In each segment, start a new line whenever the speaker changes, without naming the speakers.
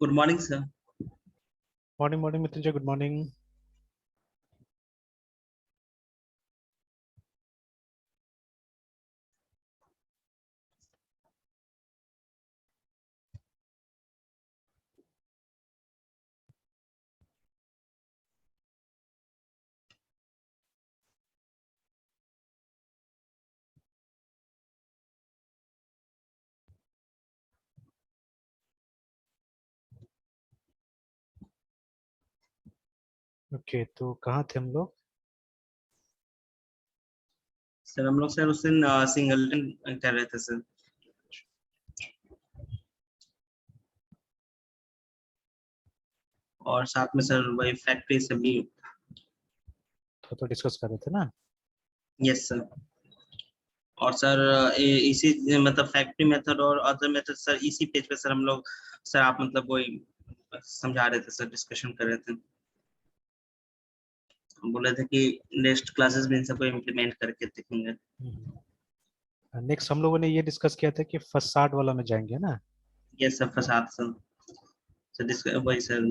Good morning, sir.
Morning, Mrityunjay. Good morning. Okay, तो कहाँ थे हम लोग?
सर हम लोग सर उस दिन सिंगलटन कर रहे थे सर। और साथ में सर वही फैक्ट्री से भी।
तो डिस्कस कर रहे थे ना।
Yes sir. और सर इसी मतलब फैक्ट्री मेथड और अदर मेथड सर इसी पेज पे सर हम लोग सर आप मतलब वही समझा रहे थे सर, डिस्कशन कर रहे थे। हम बोले थे कि नेक्स्ट क्लासेस में इन सबको इम्प्लीमेंट करके देखेंगे।
नेक्स्ट हम लोगों ने ये डिस्कस किया था कि फसाड वाला में जाएंगे ना।
यस सर, फसाद सर। सर वही सर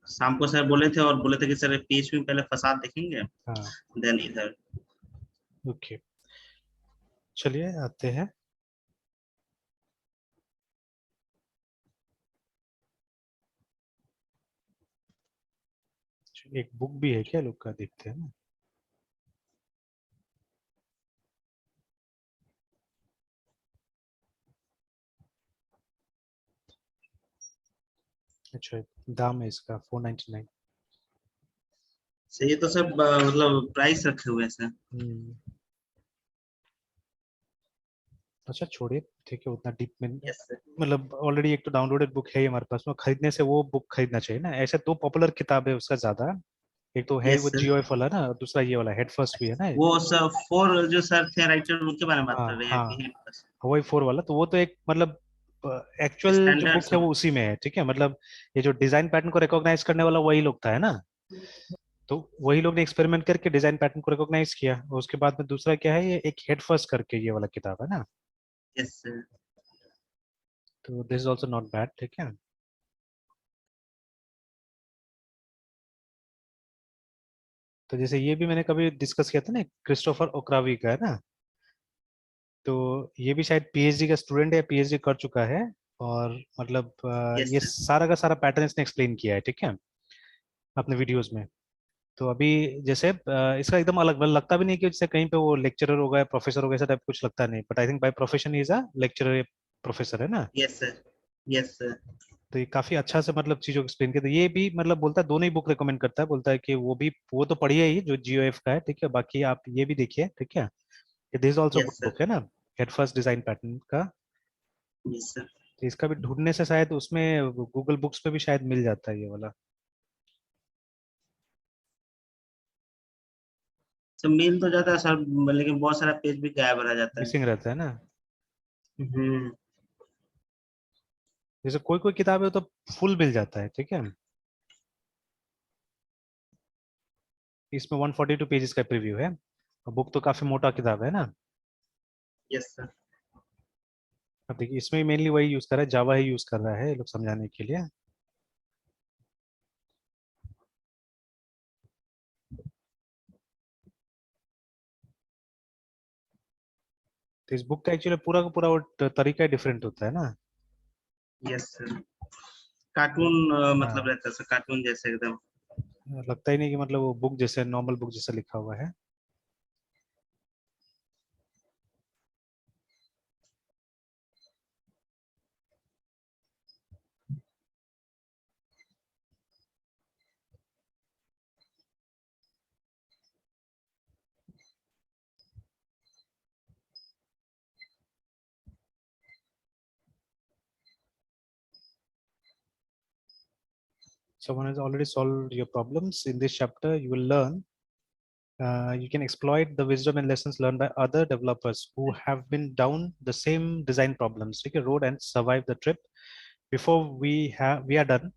शाम को सर बोले थे और बोले थे कि सर पेज में पहले फसाद देखेंगे
हाँ,
देन इधर।
ओके, चलिए आते हैं। एक बुक भी है क्या लोग का, देखते हैं ना। अच्छा, दाम है इसका 499।
सर ये तो सब मतलब प्राइस रखे हुए हैं सर।
अच्छा छोड़िए, ठीक है, उतना डीप में
यस सर।
मतलब ऑलरेडी एक तो डाउनलोडेड बुक है ही हमारे पास में, खरीदने से वो बुक खरीदना चाहिए ना। ऐसे दो पॉपुलर किताब है उसका ज्यादा। एक तो है
यस
वो
सर।
जियोएफ वाला ना, और दूसरा ये वाला हेड फर्स्ट भी है ना।
वो सर फोर जो सर थे राइटर उनके बारे में बात
हाँ
कर रहे हैं
हाँ,
कि
वही 4 वाला, तो वो तो एक मतलब एक्चुअल जो
स्टैंडर्ड
बुक है
सब।
वो उसी में है, ठीक है। मतलब ये जो डिजाइन पैटर्न को रिकॉग्नाइज करने वाला वही लोग था, है ना। तो वही लोग ने एक्सपेरिमेंट करके डिजाइन पैटर्न को रिकॉग्नाइज किया, और उसके बाद में दूसरा क्या है, ये एक हेड फर्स्ट करके ये वाला किताब है ना।
Yes sir.
तो this is also not bad, ठीक है। तो जैसे ये भी मैंने कभी डिस्कस किया था ना, क्रिस्टोफर ओक्रावी का है ना। तो ये भी शायद पीएचडी का स्टूडेंट है, पीएचडी कर चुका है। और मतलब
यस
ये
सर।
सारा का सारा पैटर्न इसने एक्सप्लेन किया है, ठीक है, अपने वीडियोस में। तो अभी जैसे इसका एकदम अलग मतलब लगता भी नहीं कि जैसे कहीं पे वो लेक्चरर हो गया, प्रोफेसर हो गया, ऐसा टाइप कुछ लगता नहीं। But I think by profession is a lecturer, professor है ना।
Yes sir. Yes sir.
तो ये काफी अच्छा से मतलब चीजों को एक्सप्लेन किया। तो ये भी मतलब बोलता है, दोनों ही बुक रिकमेंड करता है, बोलता है कि वो भी, वो तो पढ़िए ही जो जीओएफ का है, ठीक है, बाकी आप ये भी देखिए, ठीक है। This is also good
yes sir.
Book है ना, हेड फर्स्ट डिजाइन पैटर्न का।
Yes sir.
तो इसका भी ढूंढने से शायद उसमें गूगल बुक्स पे भी शायद मिल जाता है ये वाला।
सर मिल तो जाता है सर, लेकिन बहुत सारा पेज भी गायब रह जाता है।
मिसिंग रहता है ना।
हम्म।
जैसे कोई कोई किताब है तो फुल मिल जाता है, ठीक है। इसमें 142 पेजेस का प्रीव्यू है, बुक तो काफी मोटा किताब है ना।
Yes sir.
अब देखिए, इसमें मेनली वही यूज कर रहा है, जावा ही यूज कर रहा है ये लोग समझाने के लिए। तो इस बुक का एक्चुअली पूरा का पूरा वो तरीका डिफरेंट होता है ना।
Yes sir.
तो,
कार्टून मतलब
हाँ,
रहता है सर, कार्टून जैसे एकदम।
लगता ही नहीं कि मतलब वो बुक जैसे नॉर्मल बुक जैसा लिखा हुआ है। Someone has already solved your problems. In this chapter, you will learn, you can exploit the wisdom and lessons learned by other developers who have been down the same design problems, take a road and survive the trip. Before we are done,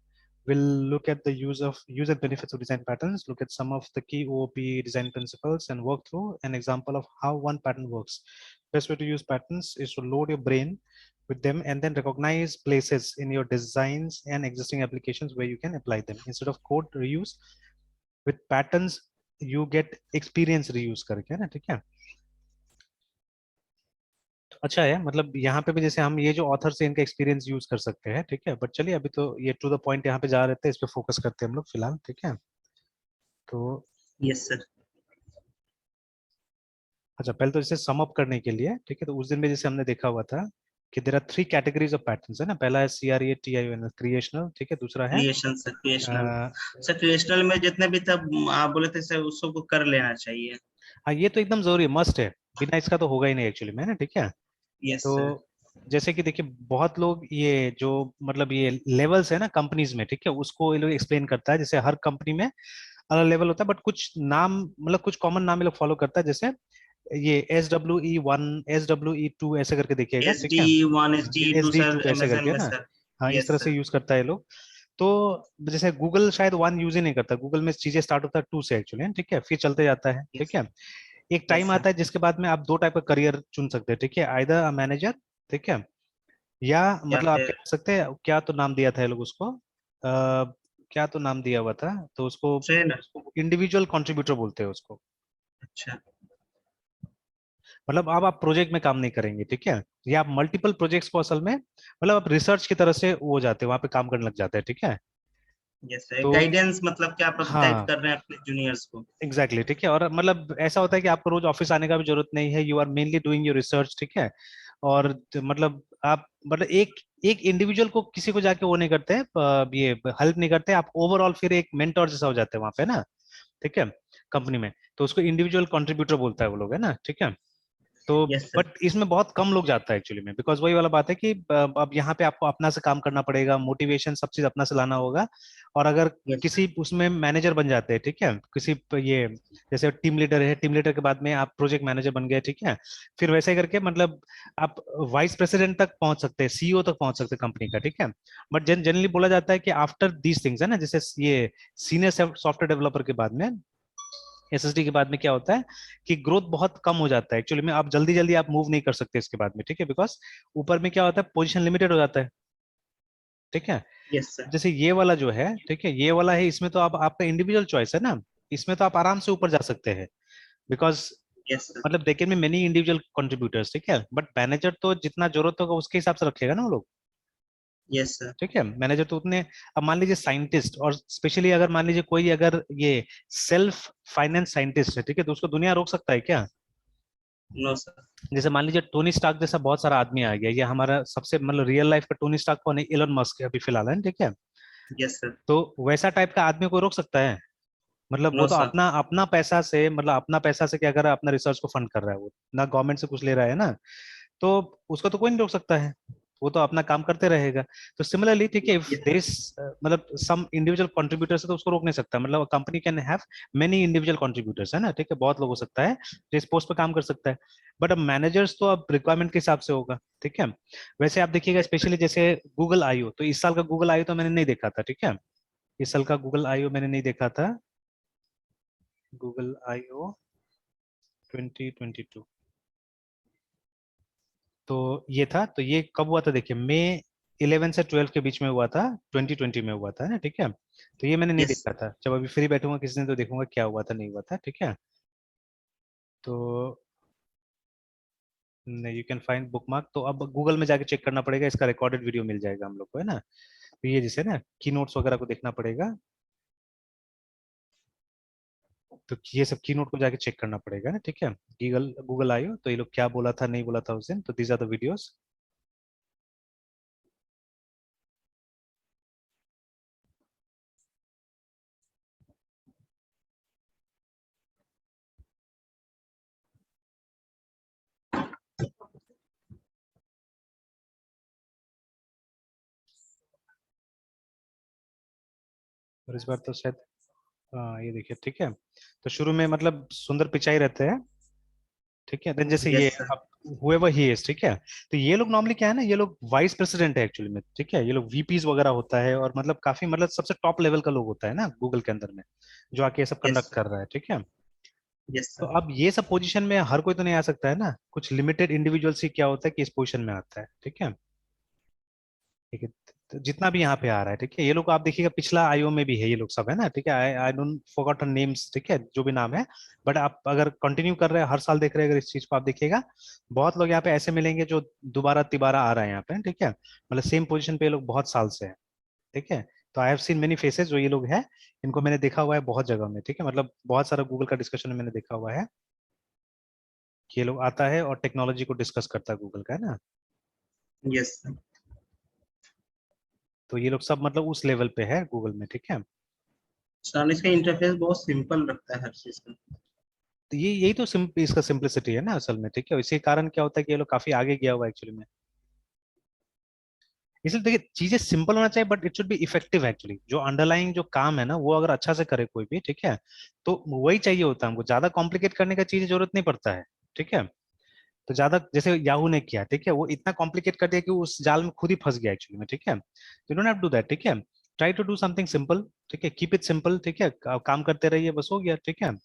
we'll look at the use and benefits of design patterns, look at some of the key OOP design principles, and work through an example of how one pattern works. best way to use patterns is to load your brain with them and then recognize places in your designs and existing applications where you can apply them. Instead of code reuse, with patterns you get experience reuse करके ना, ठीक है। तो अच्छा है, मतलब यहाँ पे भी जैसे हम ये जो ऑथर से इनका एक्सपीरियंस यूज कर सकते हैं, ठीक है। बट चलिए अभी तो ये टू द पॉइंट यहाँ पे जा रहे थे, इस पे फोकस करते हैं हम लोग फिलहाल, ठीक है। तो
यस सर।
अच्छा, पहले तो जैसे सम अप करने के लिए, ठीक है, तो उस दिन में जैसे हमने देखा हुआ था कि there are 3 categories of patterns, है ना। पहला है CREATION, क्रिएशनल, ठीक है। दूसरा है
creation sir, creational. Sir creational में जितने भी तब आप बोले थे सर, उसको कर लेना चाहिए।
हाँ, ये तो एकदम जरूरी मस्ट है, बिना इसका तो होगा ही नहीं एक्चुअली में, है ना, ठीक है।
यस
तो
सर।
जैसे कि देखिए, बहुत लोग ये जो मतलब ये लेवल्स है ना कंपनीज में, ठीक है, उसको ये लोग एक्सप्लेन करता है। जैसे हर कंपनी में अलग लेवल होता है, बट कुछ नाम मतलब कुछ कॉमन नाम ये लोग फॉलो करता है। जैसे ये SWE1, SWE2 ऐसे करके देखिएगा,
एस
ठीक
डी
है।
One S D two
SD2
sir,
ऐसे
अमेजन
करके
में
ना,
सर।
हाँ, इस
यस
तरह से
सर।
यूज करता है लोग। तो जैसे गूगल शायद 1 यूज ही नहीं करता, गूगल में चीजें स्टार्ट होता है 2 से एक्चुअली, ठीक है, फिर चलते जाता है, ठीक
यस।
है। एक
यस
टाइम
सर।
आता है जिसके बाद में आप 2 टाइप का करियर चुन सकते हैं, ठीक है, आइदर अ मैनेजर, ठीक है, या
या
मतलब आप
फिर
कह सकते हैं क्या तो नाम दिया था ये लोग उसको, क्या तो नाम दिया हुआ था, तो उसको
ट्रेनर।
इंडिविजुअल कंट्रीब्यूटर बोलते हैं उसको।
अच्छा।
मतलब अब आप प्रोजेक्ट में काम नहीं करेंगे, ठीक है, या आप मल्टीपल प्रोजेक्ट्स को असल में मतलब आप रिसर्च की तरह से वो हो जाते हैं, वहां पे काम करने लग जाते हैं, ठीक है।
यस सर,
तो
गाइडेंस मतलब क्या आप गाइड
हाँ,
कर रहे हैं अपने जूनियर्स को।
एग्जैक्टली exactly, ठीक है। और मतलब ऐसा होता है कि आपको रोज ऑफिस आने का भी जरूरत नहीं है, you are mainly doing your research, ठीक है। और मतलब आप मतलब एक एक इंडिविजुअल को किसी को जाके वो नहीं करते हैं, ये हेल्प नहीं करते आप, ओवरऑल फिर एक मेंटोर जैसा हो जाते हैं वहां पे ना, ठीक है, कंपनी में। तो उसको इंडिविजुअल कंट्रीब्यूटर बोलता है वो लोग, है ना, ठीक है। तो
यस सर।
बट इसमें बहुत कम लोग जाता है एक्चुअली में, बिकॉज वही वाला बात है कि अब यहाँ पे आपको अपना से काम करना पड़ेगा, मोटिवेशन सब चीज अपना से लाना होगा। और अगर
यस सर।
किसी उसमें मैनेजर बन जाते हैं, ठीक है, किसी ये जैसे टीम लीडर है, टीम लीडर के बाद में आप प्रोजेक्ट मैनेजर बन गए, ठीक है, फिर वैसे ही करके मतलब आप वाइस प्रेसिडेंट तक पहुंच सकते हैं, CEO तक पहुंच सकते हैं कंपनी का, ठीक है। बट जनरली बोला जाता है कि आफ्टर दीज थिंग्स, है ना, जैसे ये सीनियर सॉफ्टवेयर डेवलपर के बाद में, SSD के बाद में क्या होता है कि ग्रोथ बहुत कम हो जाता है एक्चुअली में, आप जल्दी जल्दी आप मूव नहीं कर सकते इसके बाद में, ठीक है, बिकॉज ऊपर में क्या होता है, पोजीशन लिमिटेड हो जाता है, ठीक है।
Yes sir.
जैसे ये वाला जो है, ठीक है, ये वाला है, इसमें तो आप आपका इंडिविजुअल चॉइस है ना, इसमें तो आप आराम से ऊपर जा सकते हैं, बिकॉज
यस सर।
मतलब देखे में मेनी इंडिविजुअल कंट्रीब्यूटर्स, ठीक है, बट मैनेजर तो जितना जरूरत होगा उसके हिसाब से रखेगा ना वो लोग,
यस सर।
ठीक है। मैनेजर तो उतने, अब मान लीजिए साइंटिस्ट, और स्पेशली अगर मान लीजिए कोई अगर ये सेल्फ फाइनेंस साइंटिस्ट है, ठीक है, तो उसको दुनिया रोक सकता है क्या?
No sir.
जैसे मान लीजिए टोनी स्टार्क जैसा बहुत सारा आदमी आ गया, ये हमारा सबसे मतलब रियल लाइफ का टोनी स्टार्क कौन है, इलन मस्क है अभी फिलहाल, है, ठीक है।
Yes sir.
तो वैसा टाइप का आदमी को रोक सकता है? मतलब वो
नो
तो
सर।
अपना अपना पैसा से, मतलब अपना पैसा से क्या कर रहा है, अपना रिसर्च को फंड कर रहा है, वो ना गवर्नमेंट से कुछ ले रहा है ना, तो उसको तो कोई नहीं रोक सकता है, वो तो अपना काम करते रहेगा। तो सिमिलरली, ठीक है, इफ
यस
देयर इज मतलब सम इंडिविजुअल कंट्रीब्यूटर्स है तो उसको रोक नहीं सकता, मतलब company can have many individual contributors, है ना, ठीक है, बहुत लोग हो सकता है जो इस पोस्ट पे काम कर सकता है। बट अब मैनेजर्स तो अब रिक्वायरमेंट के हिसाब से होगा, ठीक है। वैसे आप देखिएगा
सर।
स्पेशली जैसे गूगल आईओ, तो इस साल का गूगल आईओ तो मैंने नहीं देखा था, ठीक है, इस साल का गूगल आईओ मैंने नहीं देखा था, गूगल आईओ 2022। तो ये था, तो ये कब हुआ था देखिए, मई 11 से 12 के बीच में हुआ था, 2020 में हुआ था ना, ठीक है। तो ये मैंने नहीं
यस
देखा
सर।
था, जब अभी फ्री बैठूंगा किसी दिन तो देखूंगा क्या हुआ था नहीं हुआ था, ठीक है। तो यू कैन फाइंड बुकमार्क, तो अब गूगल में जाके चेक करना पड़ेगा, इसका रिकॉर्डेड वीडियो मिल जाएगा हम लोग को, है ना। तो ये जैसे ना की नोट्स वगैरह को देखना पड़ेगा, तो ये सब की नोट को जाके चेक करना पड़ेगा ना, ठीक है। गूगल गूगल आयो तो ये लोग क्या बोला था नहीं बोला था उस दिन, तो दीज आर द वीडियोस। और इस बार तो शायद, हाँ ये देखिए, ठीक है। तो शुरू में मतलब सुंदर पिचाई रहते हैं, ठीक है, देन जैसे ये
यस सर।
अब whoever he is, ठीक है। तो ये लोग नॉर्मली क्या है ना, ये लोग वाइस प्रेसिडेंट है एक्चुअली में, ठीक है, ये लोग VPs वगैरह होता है, और मतलब काफी मतलब सबसे टॉप लेवल का लोग होता है ना गूगल के अंदर में, जो आके ये सब
यस
कंडक्ट
सर।
कर रहा है, ठीक है।
यस
तो
सर।
अब ये सब पोजीशन में हर कोई तो नहीं आ सकता है ना, कुछ लिमिटेड इंडिविजुअल्स ही क्या होता है कि इस पोजीशन में आता है। ठीक है, ठीक है। तो जितना भी यहाँ पे आ रहा है, ठीक है, ये लोग आप देखिएगा पिछला आईओ में भी है, ये लोग सब है ना, ठीक है। आई आई डोंट फॉरगॉटन नेम्स, ठीक है, जो भी नाम है। बट आप अगर कंटिन्यू कर रहे हैं, हर साल देख रहे हैं अगर इस चीज को आप देखिएगा, बहुत लोग यहाँ पे ऐसे मिलेंगे जो दोबारा तिबारा आ रहा है यहाँ पे, ठीक है, मतलब सेम पोजीशन पे ये लोग बहुत साल से है। ठीक है, तो I have seen many faces जो ये लोग हैं, इनको मैंने देखा हुआ है बहुत जगह में। ठीक है, मतलब बहुत सारा गूगल का डिस्कशन में मैंने देखा हुआ है कि ये लोग आता है और टेक्नोलॉजी को डिस्कस करता है गूगल का, है ना।
Yes sir.
तो ये लोग सब मतलब उस लेवल पे है गूगल में। ठीक है,
सर इसका इंटरफेस बहुत सिंपल रखता है हर चीज का।
तो ये यही तो इसका सिंपलिसिटी है ना असल में। ठीक है, इसी कारण क्या होता है कि ये लोग काफी आगे गया हुआ है एक्चुअली में। इसलिए देखिए चीजें सिंपल होना चाहिए, but it should be effective actually. जो अंडरलाइंग जो काम है ना, वो अगर अच्छा से करे कोई भी, ठीक है, तो वही चाहिए होता है हमको। ज्यादा कॉम्प्लिकेट करने का चीज जरूरत नहीं पड़ता है। ठीक है, तो ज्यादा जैसे याहू ने किया, ठीक है, वो इतना कॉम्प्लिकेट कर दिया कि उस जाल में खुद ही फंस गया एक्चुअली में। ठीक है, तो don't have to do that. ठीक है, try to do something simple. ठीक है, कीप इट सिंपल। ठीक है, काम करते रहिए, बस हो गया। ठीक है,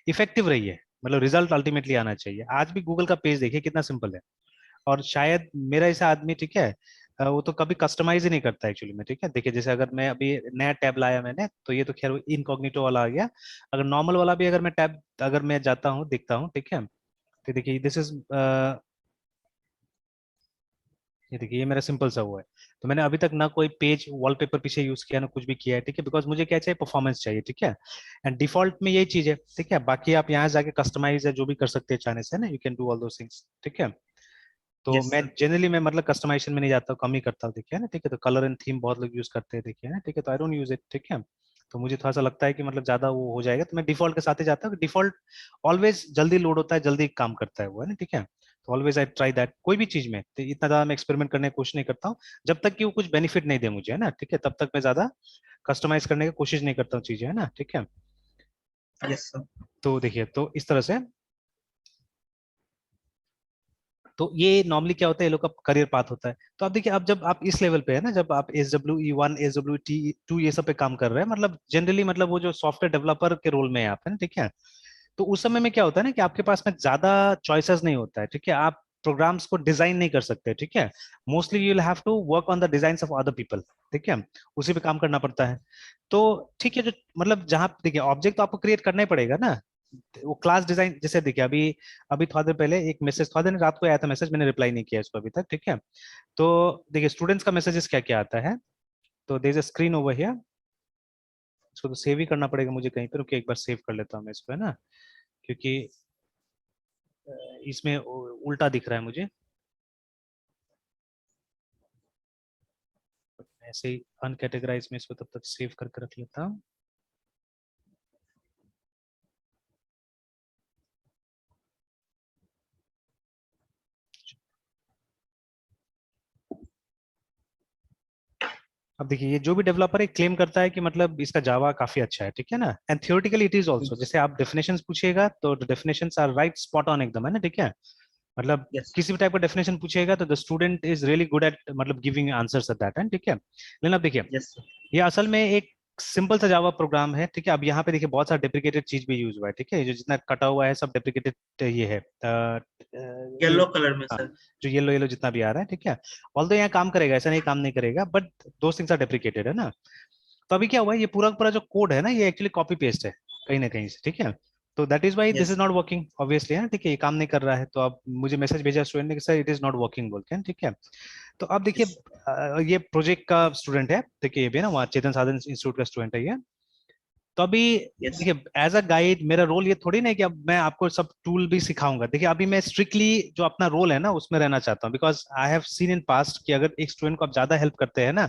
इफेक्टिव रहिए, मतलब रिजल्ट अल्टीमेटली आना चाहिए। आज भी गूगल का पेज देखिए कितना सिंपल है, और शायद मेरा ऐसा आदमी, ठीक है, वो तो कभी कस्टमाइज ही नहीं करता एक्चुअली में। ठीक है, देखिए जैसे अगर मैं अभी नया टैब लाया मैंने, तो ये तो खैर इनकॉग्निटो वाला आ गया। अगर नॉर्मल वाला भी अगर मैं टैब अगर मैं जाता हूँ देखता हूँ, ठीक है, तो देखिए दिस इज, ये देखिए ये मेरा सिंपल सा हुआ है। तो मैंने अभी तक ना कोई पेज वॉलपेपर पीछे यूज किया ना कुछ भी किया है। ठीक है, बिकॉज मुझे क्या चाहिए, परफॉर्मेंस चाहिए। ठीक है, एंड डिफॉल्ट में यही चीज है। ठीक है, बाकी आप यहाँ जाके कस्टमाइज है जो भी कर सकते हैं चाहने से ना, यू कैन डू ऑल दो थिंग्स। ठीक है, तो
यस
मैं
सर।
जनरली मैं मतलब कस्टमाइजेशन में नहीं जाता हूँ, कम ही करता हूँ। देखिए ना, ठीक है, तो कलर एंड थीम बहुत लोग यूज करते हैं, देखिए ना, ठीक है, तो आई डोंट यूज इट। ठीक है, तो मुझे थोड़ा सा लगता है कि मतलब ज्यादा वो हो जाएगा, तो मैं डिफॉल्ट के साथ ही जाता हूँ। डिफॉल्ट ऑलवेज जल्दी लोड होता है, जल्दी काम करता है वो, है ना। ठीक है, तो ऑलवेज आई ट्राई दैट। कोई भी चीज में तो इतना ज्यादा मैं एक्सपेरिमेंट करने की कोशिश नहीं करता हूँ, जब तक कि वो कुछ बेनिफिट नहीं दे मुझे, है ना। ठीक है, तब तक मैं ज्यादा कस्टमाइज करने की कोशिश नहीं करता हूँ चीजें, है ना। ठीक है,
यस सर।
तो देखिए तो इस तरह से, तो ये नॉर्मली क्या होता है, ये लोग का करियर पाथ होता है। तो आप देखिए अब जब आप इस लेवल पे है ना, जब आप SWE1 SWT2 ये सब पे काम कर रहे हैं, मतलब जनरली मतलब वो जो सॉफ्टवेयर डेवलपर के रोल में है आप, है ना। ठीक है, तो उस समय में क्या होता है ना कि आपके पास में ज्यादा चॉइसेस नहीं होता है। ठीक है, आप प्रोग्राम्स को डिजाइन नहीं कर सकते। ठीक है, mostly you will have to work on the design of other people. ठीक है, उसी पे काम करना पड़ता है। तो ठीक है, जो मतलब जहां देखिए ऑब्जेक्ट तो आपको क्रिएट करना ही पड़ेगा ना। वो क्लास डिजाइन जैसे देखिए अभी अभी थोड़ा देर पहले एक मैसेज, थोड़ा देर रात को आया था मैसेज, मैंने रिप्लाई नहीं किया इसको अभी तक। ठीक है, तो देखिए स्टूडेंट्स का मैसेजेस क्या क्या आता है। तो there is a screen over here, इसको तो सेव ही करना पड़ेगा मुझे कहीं पर। रुकिए एक बार सेव कर लेता हूँ मैं इसको, है ना, क्योंकि इसमें उल्टा दिख रहा है मुझे। ऐसे ही अनकैटेगराइज में इसको तब तक सेव करके रख लेता हूँ। अब देखिए ये जो भी डेवलपर है क्लेम करता है कि मतलब इसका जावा काफी अच्छा है। ठीक है ना, and theoretically it is also. जैसे आप डेफिनेशंस पूछिएगा तो definitions are right spot on एकदम, है ना। ठीक है, मतलब
यस
किसी भी टाइप का डेफिनेशन पूछिएगा तो the student is really good at मतलब giving answers at that end. ठीक है, लेकिन अब देखिए
यस सर।
ये असल में एक सिंपल सा जावा प्रोग्राम है। ठीक है, अब यहाँ पे देखिए बहुत सारा डेप्रिकेटेड चीज भी यूज हुआ है। ठीक है, ये जो जितना कटा हुआ है सब डेप्रिकेटेड ये है, ये
येलो कलर में
हाँ,
सर।
जो येलो येलो जितना भी आ रहा है। ठीक है, ऑल यहाँ काम करेगा, ऐसा नहीं काम नहीं करेगा, बट दो थिंग्स आर डेप्रिकेटेड, है ना। तो अभी क्या हुआ है, ये पूरा का पूरा जो कोड है ना, ये एक्चुअली कॉपी पेस्ट है कहीं ना कहीं से। ठीक है, तो that is why this is
yes.
Not working obviously, है ना। ठीक है, ये काम नहीं कर रहा है, तो अब मुझे मैसेज भेजा स्टूडेंट ने कि sir it is not working बोल के। ठीक है, तो अब देखिए
यस।
ये प्रोजेक्ट का स्टूडेंट है। देखिए ये भी ना वहाँ चेतन साधन इंस्टीट्यूट का स्टूडेंट है ये। तो अभी
यस।
देखिए एज अ गाइड मेरा रोल ये थोड़ी ना है कि अब मैं आपको सब टूल भी सिखाऊंगा। देखिए अभी मैं स्ट्रिक्टली जो अपना रोल है ना उसमें रहना चाहता हूँ, because I have seen in past कि अगर एक स्टूडेंट को आप ज्यादा हेल्प करते हैं ना,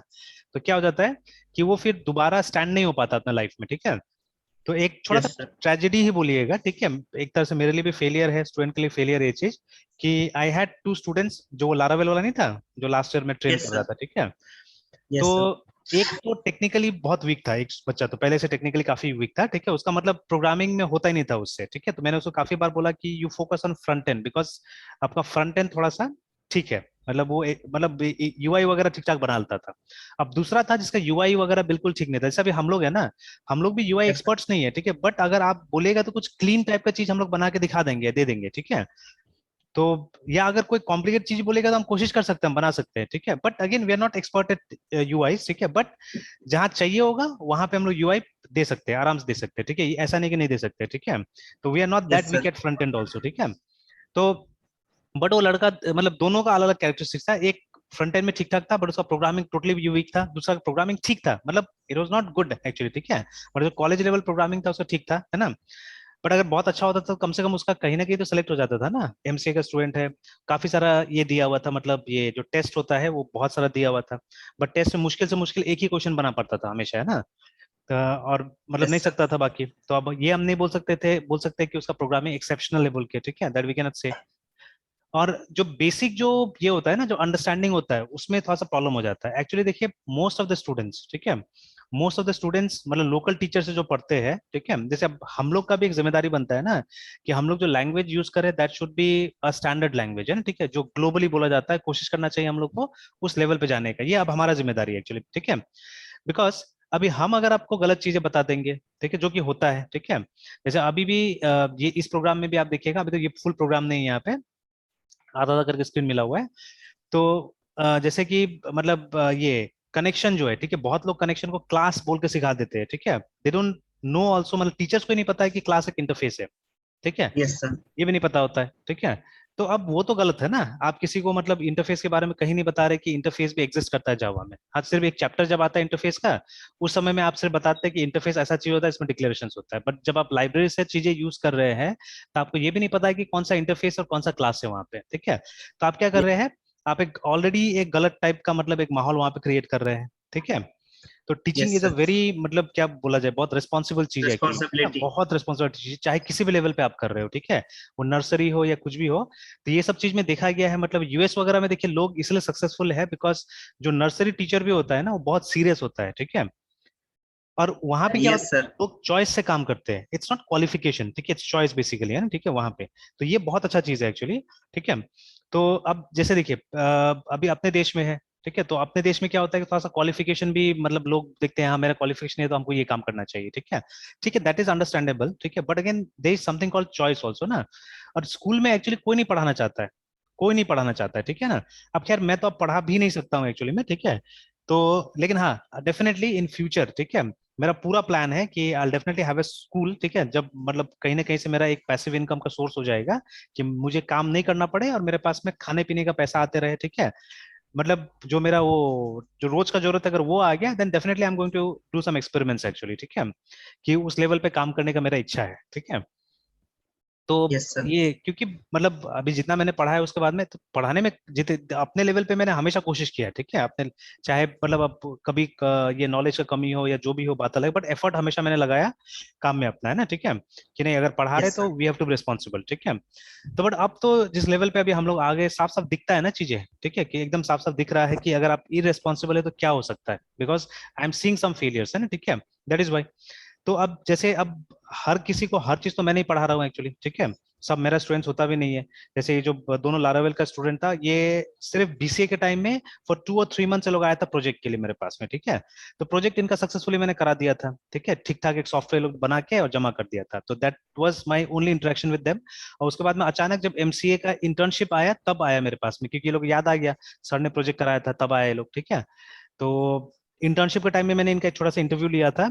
तो क्या हो जाता है कि वो फिर दोबारा स्टैंड नहीं हो पाता अपना लाइफ में। ठीक है, तो एक छोटा सा
यस सर।
ट्रेजेडी ही बोलिएगा। ठीक है, एक तरह से मेरे लिए भी फेलियर है, स्टूडेंट के लिए फेलियर ये चीज कि आई हैड 2 स्टूडेंट्स, जो लारावेल वाला नहीं था जो लास्ट ईयर में ट्रेन
यस
कर रहा
सर।
था। ठीक है, तो
यस सर।
एक तो टेक्निकली बहुत वीक था, एक बच्चा तो पहले से टेक्निकली काफी वीक था। ठीक है, उसका मतलब प्रोग्रामिंग में होता ही नहीं था उससे। ठीक है, तो मैंने उसको काफी बार बोला कि you focus on front end, because आपका फ्रंट एंड थोड़ा सा ठीक है, मतलब वो मतलब यूआई वगैरह ठीक ठाक बना लेता था। अब दूसरा था जिसका यूआई वगैरह बिल्कुल ठीक नहीं था, जैसे अभी हम लोग है ना, हम लोग भी यूआई
यस सर।
एक्सपर्ट्स नहीं है, ठीक है, बट अगर आप बोलेगा तो कुछ क्लीन टाइप का चीज हम लोग बना के दिखा देंगे, दे देंगे, ठीक है। तो या अगर कोई कॉम्प्लिकेट चीज बोलेगा तो हम कोशिश कर सकते हैं, हम बना सकते हैं, ठीक है, but again we are not expert at UI, ठीक है, बट जहां चाहिए होगा वहां पे हम लोग यूआई दे सकते हैं, आराम से दे सकते हैं, ठीक है, ऐसा नहीं कि नहीं दे सकते, ठीक है। तो we are not that
yes
weak
sir.
At front end also, ठीक है। तो बट वो लड़का मतलब दोनों का अलग अलग कैरेक्टरिस्टिक्स था, एक फ्रंट एंड में ठीक ठाक था बट उसका प्रोग्रामिंग टोटली वीक था, दूसरा प्रोग्रामिंग ठीक था, मतलब it was not good actually, ठीक है, बट जो कॉलेज लेवल प्रोग्रामिंग था उसका ठीक था, है ना। बट अगर बहुत अच्छा होता तो कम से कम उसका कहीं ना कहीं तो सेलेक्ट हो जाता था ना, एमसीए का स्टूडेंट है, काफी सारा ये दिया हुआ था, मतलब ये जो टेस्ट होता है वो बहुत सारा दिया हुआ था, बट टेस्ट में मुश्किल से मुश्किल एक ही क्वेश्चन बना पड़ता था हमेशा, है ना। और मतलब
यस
नहीं
सर।
सकता था बाकी, तो अब ये हम नहीं बोल सकते थे, बोल सकते हैं कि उसका प्रोग्रामिंग एक्सेप्शनल लेवल के, ठीक है, दैट वी कैन नॉट से। और जो बेसिक जो ये होता है ना, जो अंडरस्टैंडिंग होता है उसमें थोड़ा सा प्रॉब्लम हो जाता है एक्चुअली। देखिए मोस्ट ऑफ द स्टूडेंट्स, ठीक है, मोस्ट ऑफ द स्टूडेंट्स मतलब लोकल टीचर से जो पढ़ते हैं, ठीक है, जैसे अब हम लोग का भी एक जिम्मेदारी बनता है ना कि हम लोग जो लैंग्वेज यूज करें that should be a standard language, है ना, ठीक है, जो ग्लोबली बोला जाता है, कोशिश करना चाहिए हम लोग को उस लेवल पे जाने का, ये अब हमारा जिम्मेदारी है एक्चुअली, ठीक है। बिकॉज अभी हम अगर आपको गलत चीजें बता देंगे, ठीक है, जो कि होता है, ठीक है, जैसे अभी भी ये इस प्रोग्राम में भी आप देखिएगा, अभी तो ये फुल प्रोग्राम नहीं है यहाँ पे, आधा आधा करके स्क्रीन मिला हुआ है। तो जैसे कि मतलब ये कनेक्शन जो है, ठीक है, बहुत लोग कनेक्शन को क्लास बोल के सिखा देते हैं, ठीक है, दे डोंट नो ऑल्सो, मतलब टीचर्स को ही नहीं पता है कि क्लास एक इंटरफेस है, ठीक है,
यस सर।
ये भी नहीं पता होता है, ठीक है। तो अब वो तो गलत है ना, आप किसी को मतलब इंटरफेस के बारे में कहीं नहीं बता रहे कि इंटरफेस भी एग्जिस्ट करता है जावा में, हाँ सिर्फ एक चैप्टर जब आता है इंटरफेस का, उस समय में आप सिर्फ बताते हैं कि इंटरफेस ऐसा चीज होता है, इसमें डिक्लेरेशन होता है, बट जब आप लाइब्रेरी से चीजें यूज कर रहे हैं तो आपको ये भी नहीं पता है कि कौन सा इंटरफेस और कौन सा क्लास है वहां पे, ठीक है। तो आप क्या कर रहे हैं, आप एक ऑलरेडी एक गलत टाइप का मतलब एक माहौल वहां पे क्रिएट कर रहे हैं, ठीक है। तो teaching
yes
is a
sir.
Very मतलब क्या बोला जाए, बहुत रिस्पॉन्सिबल चीज है एक्चुअली, है ना,
रिस्पॉन्सिबिलिटी।
बहुत रिस्पॉन्सिबल चीज, चाहे किसी भी लेवल पे आप कर रहे हो, ठीक है, वो नर्सरी हो या कुछ भी हो। तो ये सब चीज में देखा गया है, मतलब यूएस वगैरह में देखिए लोग इसलिए सक्सेसफुल है बिकॉज जो नर्सरी टीचर भी होता है ना वो बहुत सीरियस होता है, ठीक है। और वहां पे क्या
यस
होता है,
सर।
लोग चॉइस से काम करते हैं, इट्स नॉट क्वालिफिकेशन, ठीक है, इट्स चॉइस बेसिकली, है ना, ठीक है, वहां पे। तो ये बहुत अच्छा चीज है एक्चुअली, ठीक है। तो अब जैसे देखिए अभी अपने देश में है, ठीक है, तो अपने देश में क्या होता है कि थोड़ा सा क्वालिफिकेशन भी मतलब लोग देखते हैं, हाँ मेरा क्वालिफिकेशन है तो हमको ये काम करना चाहिए, ठीक है, ठीक है, दैट इज अंडरस्टैंडेबल, ठीक है, but again there is something called choice also ना। और स्कूल में एक्चुअली कोई नहीं पढ़ाना चाहता है, कोई नहीं पढ़ाना चाहता है, ठीक है ना। अब खैर मैं तो अब पढ़ा भी नहीं सकता हूँ एक्चुअली में, ठीक है। तो लेकिन हाँ डेफिनेटली इन फ्यूचर, ठीक है, मेरा पूरा प्लान है कि I definitely have a school, ठीक है, जब मतलब कहीं ना कहीं से मेरा एक पैसिव इनकम का सोर्स हो जाएगा कि मुझे काम नहीं करना पड़े और मेरे पास में खाने पीने का पैसा आते रहे, ठीक है। मतलब जो मेरा वो जो रोज का जरूरत है अगर वो आ गया then definitely I am going to do some experiments actually, ठीक है, कि उस लेवल पे काम करने का मेरा इच्छा है, ठीक है। तो
यस सर।
ये क्योंकि मतलब अभी जितना मैंने पढ़ा है उसके बाद में तो पढ़ाने में जितने अपने लेवल पे मैंने हमेशा कोशिश किया है, ठीक है, अपने चाहे मतलब अब कभी ये नॉलेज का कमी हो या जो भी हो बात अलग, बट एफर्ट हमेशा मैंने लगाया काम में अपना, है ना, ठीक है, कि नहीं अगर पढ़ा रहे
यस
तो
sir.
We have to be responsible, ठीक है। तो बट अब तो जिस लेवल पे अभी हम लोग आ गए साफ साफ दिखता है ना चीजें, ठीक है, कि एकदम साफ साफ दिख रहा है कि अगर आप इरेस्पॉन्सिबल है तो क्या हो सकता है, because I am seeing some failures, है ना, ठीक है, दैट इज वाई। तो अब जैसे अब हर किसी को हर चीज तो मैं नहीं पढ़ा रहा हूँ एक्चुअली, ठीक है, सब मेरा स्टूडेंट्स होता भी नहीं है। जैसे ये जो दोनों लारावेल का स्टूडेंट था ये सिर्फ बीसीए के टाइम में फॉर 2 और 3 मंथ से लोग आया था प्रोजेक्ट के लिए मेरे पास में, ठीक है। तो प्रोजेक्ट इनका सक्सेसफुली मैंने करा दिया था, ठीक है, ठीक ठाक एक सॉफ्टवेयर लोग बना के और जमा कर दिया था, तो that was my only interaction with them. और उसके बाद में अचानक जब एमसीए का इंटर्नशिप आया तब आया मेरे पास में, क्योंकि ये लोग याद आ गया सर ने प्रोजेक्ट कराया था, तब आए ये लोग, ठीक है। तो इंटर्नशिप के टाइम में मैंने इनका एक छोटा सा इंटरव्यू लिया था,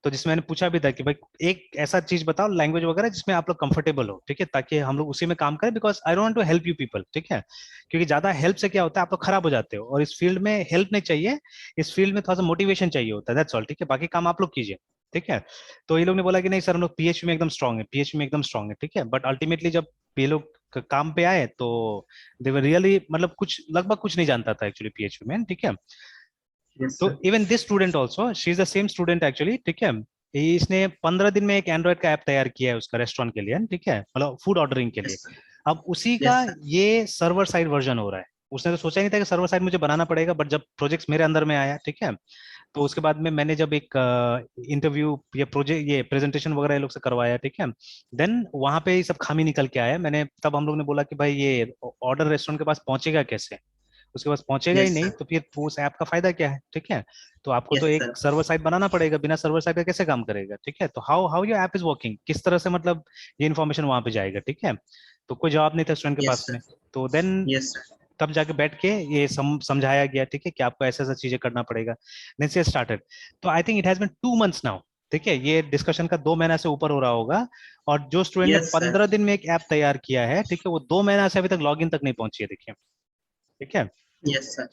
तो जिसमें मैंने पूछा भी था कि भाई एक ऐसा चीज बताओ लैंग्वेज वगैरह जिसमें आप लोग कंफर्टेबल हो, ठीक है, ताकि हम लोग उसी में काम करें, because I don't to help you people, ठीक है, क्योंकि ज्यादा हेल्प से क्या होता है आप लोग खराब हो जाते हो, और इस फील्ड में हेल्प नहीं चाहिए, इस फील्ड में थोड़ा सा मोटिवेशन चाहिए होता है, दैट्स ऑल, ठीक है, बाकी काम आप लोग कीजिए, ठीक है। तो ये लोग ने बोला कि नहीं सर हम लोग पीएचपी में एकदम स्ट्रांग है, पीएचपी में एकदम स्ट्रांग है, ठीक है, बट अल्टीमेटली जब ये लोग काम पे आए तो दे वर रियली मतलब कुछ लगभग कुछ नहीं जानता था एक्चुअली पीएचपी में, ठीक है।
यस
तो
sir.
Even this student also she is the same student actually, ठीक है। इसने 15 दिन में एक एंड्रॉइड का ऐप तैयार किया है उसका रेस्टोरेंट के लिए, ठीक है, मतलब फूड ऑर्डरिंग के लिए।
Yes sir.
अब उसी का
यस सर।
ये सर्वर साइड वर्जन हो रहा है। उसने तो सोचा ही नहीं था कि सर्वर साइड मुझे बनाना पड़ेगा, बट जब प्रोजेक्ट मेरे अंदर में आया, ठीक है, तो उसके बाद में मैंने जब एक इंटरव्यू ये प्रोजेक्ट ये प्रेजेंटेशन वगैरह ये लोग से करवाया, ठीक है, देन वहां पे ये सब खामी निकल के आया। मैंने तब हम लोग ने बोला कि भाई ये ऑर्डर रेस्टोरेंट के पास पहुंचेगा कैसे, उसके पास पहुंचेगा ही
यस
नहीं
सर,
तो फिर वो उस ऐप का फायदा क्या है, ठीक है। तो आपको तो
यस
एक
सर,
सर्वर साइड बनाना पड़ेगा, बिना सर्वर साइड का कैसे काम करेगा, ठीक है। तो how how your app is working, किस तरह से मतलब ये इन्फॉर्मेशन वहां पे जाएगा, ठीक है। तो कोई जवाब नहीं था स्टूडेंट के
यस
पास में।
सर,
तो देन
यस सर,
तब जाके बैठ के ये समझाया गया, ठीक है, कि आपको ऐसा ऐसा चीजें करना पड़ेगा। देन से स्टार्टेड। तो I think it has been 2 months now, ठीक है, ये डिस्कशन का 2 महीना से ऊपर हो रहा होगा। और जो स्टूडेंट ने
यस सर,
15 दिन में एक ऐप तैयार किया है, ठीक है, वो 2 महीना से अभी तक लॉग इन तक नहीं पहुंची है, देखिए, ठीक है।
यस सर,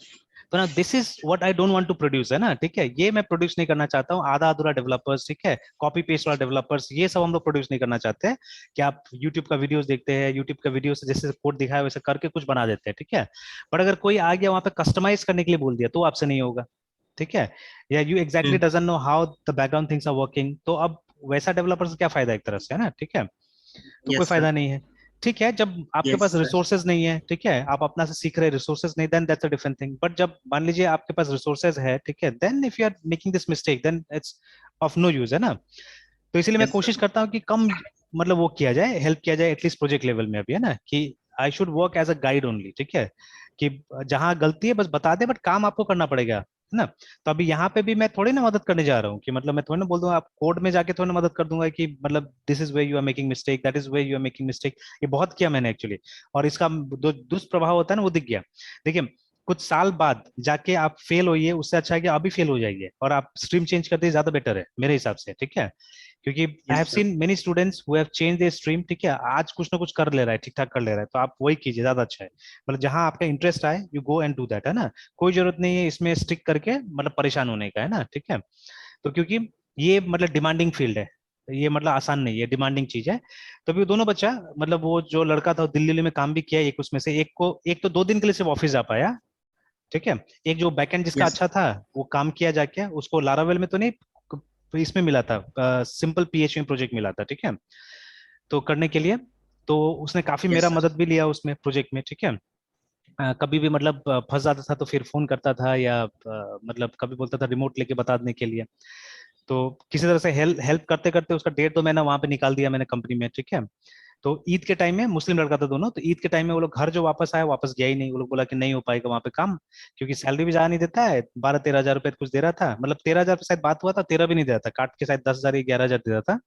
तो ना this is what I don't want to produce, है ना, ठीक है, ये मैं प्रोड्यूस नहीं करना चाहता हूँ, आधा अधूरा डेवलपर्स, ठीक है, कॉपी पेस्ट वाला डेवलपर्स, ये सब हम लोग प्रोड्यूस नहीं करना चाहते हैं। कि आप यूट्यूब का वीडियोस देखते हैं, यूट्यूब का वीडियो से जैसे कोड दिखाया वैसे करके कुछ बना देते हैं, ठीक है। बट अगर कोई आ गया वहां पे कस्टमाइज करने के लिए बोल दिया तो आपसे नहीं होगा, ठीक है। या you exactly doesn't know how the background things are working, तो अब वैसा डेवलपर से क्या फायदा एक तरह से, है ना, ठीक है। तो कोई
यस सर,
फायदा नहीं है, ठीक है। जब आपके
यस
पास
सर,
रिसोर्सेज नहीं है, ठीक है, आप अपना से सीख रहे, रिसोर्सेज नहीं, then that's a different thing. But जब मान लीजिए आपके पास रिसोर्सेज है, ठीक है, then if you are making this mistake then it's of no use, है ना। तो इसीलिए मैं
यस
कोशिश
सर,
करता हूँ कि कम मतलब वो किया जाए, हेल्प किया जाए एटलीस्ट प्रोजेक्ट लेवल में अभी, है ना, कि I should work as a guide only, ठीक है। कि जहां गलती है बस बता दे, बट काम आपको करना पड़ेगा, है ना। तो अभी यहाँ पे भी मैं थोड़ी ना मदद करने जा रहा हूँ, कि मतलब मैं थोड़ी ना बोल दूंगा आप कोड में जाके थोड़ी ना मदद कर दूंगा कि मतलब this is way you are making mistake, that is way you are making mistake. ये बहुत किया मैंने एक्चुअली, और इसका जो दुष्प्रभाव होता है ना वो दिख गया। देखिए, कुछ साल बाद जाके आप फेल होइए, उससे अच्छा है कि अभी फेल हो जाइए और आप स्ट्रीम चेंज कर दिए, ज्यादा बेटर है मेरे हिसाब से, ठीक है। क्योंकि I have
yes sir,
seen many students who have change their stream, ठीक है, आज कुछ ना कुछ कर ले रहा है, ठीक ठाक कर ले रहा है, तो आप वही कीजिए, ज्यादा अच्छा है। मतलब जहां आपका इंटरेस्ट आए you go and do that, है ना। कोई जरूरत नहीं है इसमें स्टिक करके मतलब परेशान होने का, है ना, ठीक है। तो क्योंकि ये मतलब डिमांडिंग फील्ड है, ये मतलब आसान नहीं है, डिमांडिंग चीज है। तो अभी दोनों बच्चा, मतलब वो जो लड़का था वो दिल्ली में काम भी किया, एक उसमें से एक तो 2 दिन के लिए सिर्फ ऑफिस जा पाया, ठीक है। एक जो बैकएंड जिसका
यस,
अच्छा था वो काम किया जाके, उसको लारावेल में तो नहीं, इसमें मिला था, सिंपल पीएचपी प्रोजेक्ट मिला था, ठीक है, तो करने के लिए। तो उसने काफी
यस
मेरा
सर,
मदद भी लिया उसमें प्रोजेक्ट में, ठीक है। कभी भी मतलब फंस जाता था तो फिर फोन करता था, या मतलब कभी बोलता था रिमोट लेके बता देने के लिए। तो किसी तरह से हेल्प हेल्प करते करते उसका 1.5-2 महीना वहां पे निकाल दिया मैंने कंपनी में, ठीक है। तो ईद के टाइम में, मुस्लिम लड़का था दोनों, तो ईद के टाइम में वो लोग घर जो वापस आया, वापस गया ही नहीं, वो लोग बोला कि नहीं हो पाएगा वहां पे काम, क्योंकि सैलरी भी ज्यादा नहीं देता है, 12-13 हजार रुपए कुछ दे रहा था, मतलब 13 हजार शायद बात हुआ था, 13 भी नहीं दे रहा था, काट के शायद 10 हजार या 11 हजार दे रहा था।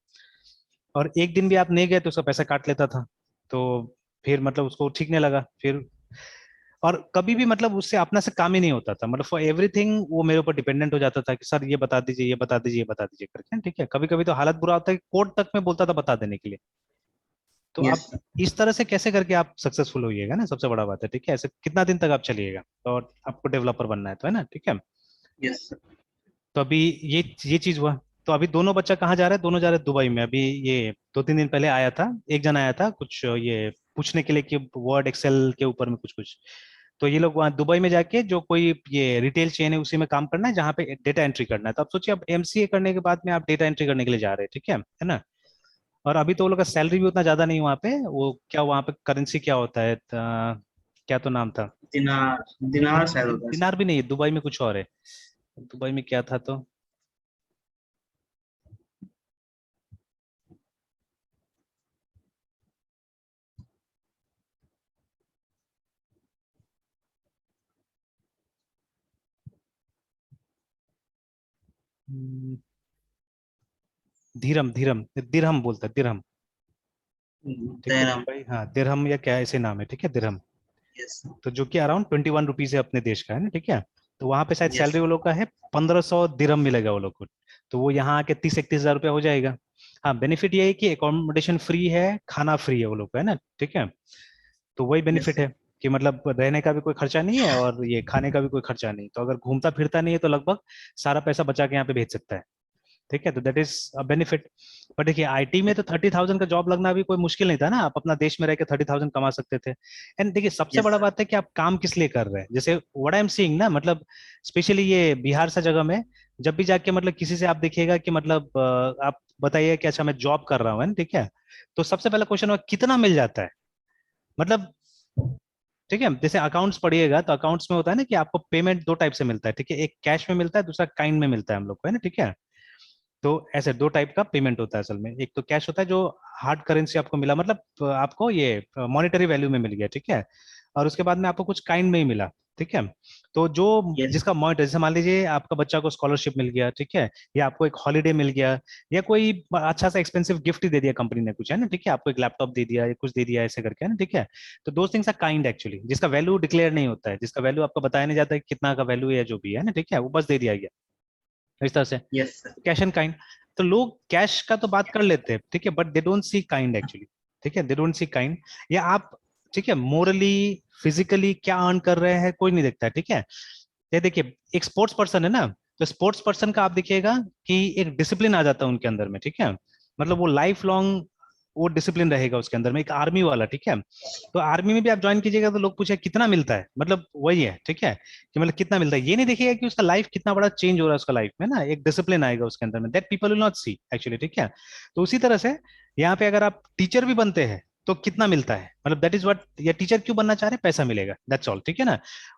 और एक दिन भी आप नहीं गए तो उसका पैसा काट लेता था। तो फिर मतलब उसको ठीक नहीं लगा फिर। और कभी भी मतलब उससे अपना से काम ही नहीं होता था, मतलब फॉर एवरीथिंग वो मेरे ऊपर डिपेंडेंट हो जाता था कि सर ये बता दीजिए, ये बता दीजिए, ये बता दीजिए करके, ठीक है। कभी कभी तो हालत बुरा होता है कि कोड तक में बोलता था बता देने के लिए। तो
यस
आप
सर,
इस तरह से कैसे करके आप सक्सेसफुल होइएगा ना, सबसे बड़ा बात है, ठीक है। ऐसे कितना दिन तक आप चलिएगा, और आपको डेवलपर बनना है तो, है ना, ठीक है।
यस सर,
तो अभी ये चीज हुआ। तो अभी दोनों बच्चा कहाँ जा रहे हैं, दोनों जा रहे हैं दुबई में। अभी ये 2-3 दिन पहले आया था, एक जन आया था कुछ ये पूछने के लिए कि वर्ड एक्सेल के ऊपर में कुछ कुछ। तो ये लोग वहाँ दुबई में जाके जो कोई ये रिटेल चेन है उसी में काम करना है, जहाँ पे डेटा एंट्री करना है। तो आप सोचिए, अब एमसीए करने के बाद में आप डेटा एंट्री करने के लिए जा रहे हैं, ठीक है ना। और अभी तो वो लोग का सैलरी भी उतना ज्यादा नहीं वहाँ पे, वो क्या वहाँ पे करेंसी क्या होता है, क्या तो नाम था।
दिनार, दिनार शायद होता है सर।
दिनार भी नहीं है, दुबई में कुछ और है। दुबई में क्या था तो, हम्म, धीरम धीरम दिरहम बोलता है, दिरहम, ठीक है,
तेरह,
दुबई, हाँ, दिरहम या क्या ऐसे नाम है, ठीक है, दिरहम।
यस,
तो जो कि अराउंड 21 रुपीज है अपने देश का, है ना, ठीक है। तो वहां पे शायद
यस,
सैलरी वो लोग का है 1500 दिरहम मिलेगा वो लोग को। तो वो यहाँ आके 30-31 हजार रुपया हो जाएगा। हाँ, बेनिफिट ये है कि एकोमोडेशन फ्री है, खाना फ्री है वो लोग का, है ना, ठीक है। तो वही
यस
बेनिफिट
सर,
है कि मतलब रहने का भी कोई खर्चा नहीं है, और ये खाने का भी कोई खर्चा नहीं, तो अगर घूमता फिरता नहीं है तो लगभग सारा पैसा बचा के यहाँ पे भेज सकता है, ठीक है। तो दैट इज अ बेनिफिट। पर देखिए आईटी में तो 30,000 का जॉब लगना भी कोई मुश्किल नहीं था ना, आप अपना देश में रह के 30,000 कमा सकते थे। एंड देखिए सबसे
यस
बड़ा
सर,
बात है कि आप काम किस लिए कर रहे हैं, जैसे व्हाट आई एम सीइंग ना, मतलब स्पेशली ये बिहार सा जगह में, जब भी जाके मतलब किसी से आप देखिएगा कि मतलब आप बताइए कि अच्छा मैं जॉब कर रहा हूँ, है ना, ठीक है। तो सबसे पहला क्वेश्चन होगा कितना मिल जाता है, मतलब, ठीक है। जैसे अकाउंट्स पढ़िएगा तो अकाउंट्स में होता है ना कि आपको पेमेंट 2 टाइप से मिलता है, ठीक है, एक कैश में मिलता है, दूसरा काइंड में मिलता है हम लोग को, है ना, ठीक है। तो ऐसे 2 टाइप का पेमेंट होता है असल में, एक तो कैश होता है जो हार्ड करेंसी आपको मिला, मतलब आपको ये मॉनेटरी वैल्यू में मिल गया, ठीक है। और उसके बाद में आपको कुछ काइंड में ही मिला, ठीक है। तो जो
Yes.
जिसका अमाउंट है, जैसे मान लीजिए आपका बच्चा को स्कॉलरशिप मिल गया, ठीक है, या आपको एक हॉलीडे मिल गया, या कोई अच्छा सा एक्सपेंसिव गिफ्ट दे दिया कंपनी ने कुछ, है ना, ठीक है, आपको एक लैपटॉप दे दिया या कुछ दे दिया ऐसे करके, है ना, ठीक है। तो those things are kind actually, जिसका वैल्यू डिक्लेयर नहीं होता है, जिसका वैल्यू आपको बताया नहीं जाता है कि कितना का वैल्यू है, जो भी है ना, ठीक है, वो बस दे दिया गया इस तरह से।
Yes, sir.
Cash and kind, तो लोग कैश का तो बात कर लेते हैं, ठीक है, but they don't see kind actually, ठीक है, दे डोंट सी काइंड। या आप, ठीक है, मोरली फिजिकली क्या अर्न कर रहे हैं कोई नहीं देखता है, ठीक है। ये देखिए एक स्पोर्ट्स पर्सन है ना, तो स्पोर्ट्स पर्सन का आप देखिएगा कि एक डिसिप्लिन आ जाता है उनके अंदर में, ठीक है, मतलब वो लाइफ लॉन्ग वो डिसिप्लिन रहेगा उसके अंदर में। एक आर्मी वाला, ठीक है, तो आर्मी में भी आप ज्वाइन कीजिएगा तो लोग पूछे कितना मिलता है, मतलब वही है, ठीक है, कि मतलब कितना मिलता है, ये नहीं देखिएगा कि उसका लाइफ कितना बड़ा चेंज हो रहा है उसका लाइफ में ना, एक डिसिप्लिन आएगा उसके अंदर में, that people will not see actually, ठीक है। तो उसी तरह से यहाँ पे अगर आप टीचर भी बनते हैं तो कितना मिलता है, मतलब दैट इज व्हाट, या टीचर क्यों बनना चाह रहे हैं, पैसा मिलेगा, दैट्स ऑल, ठीक है ना।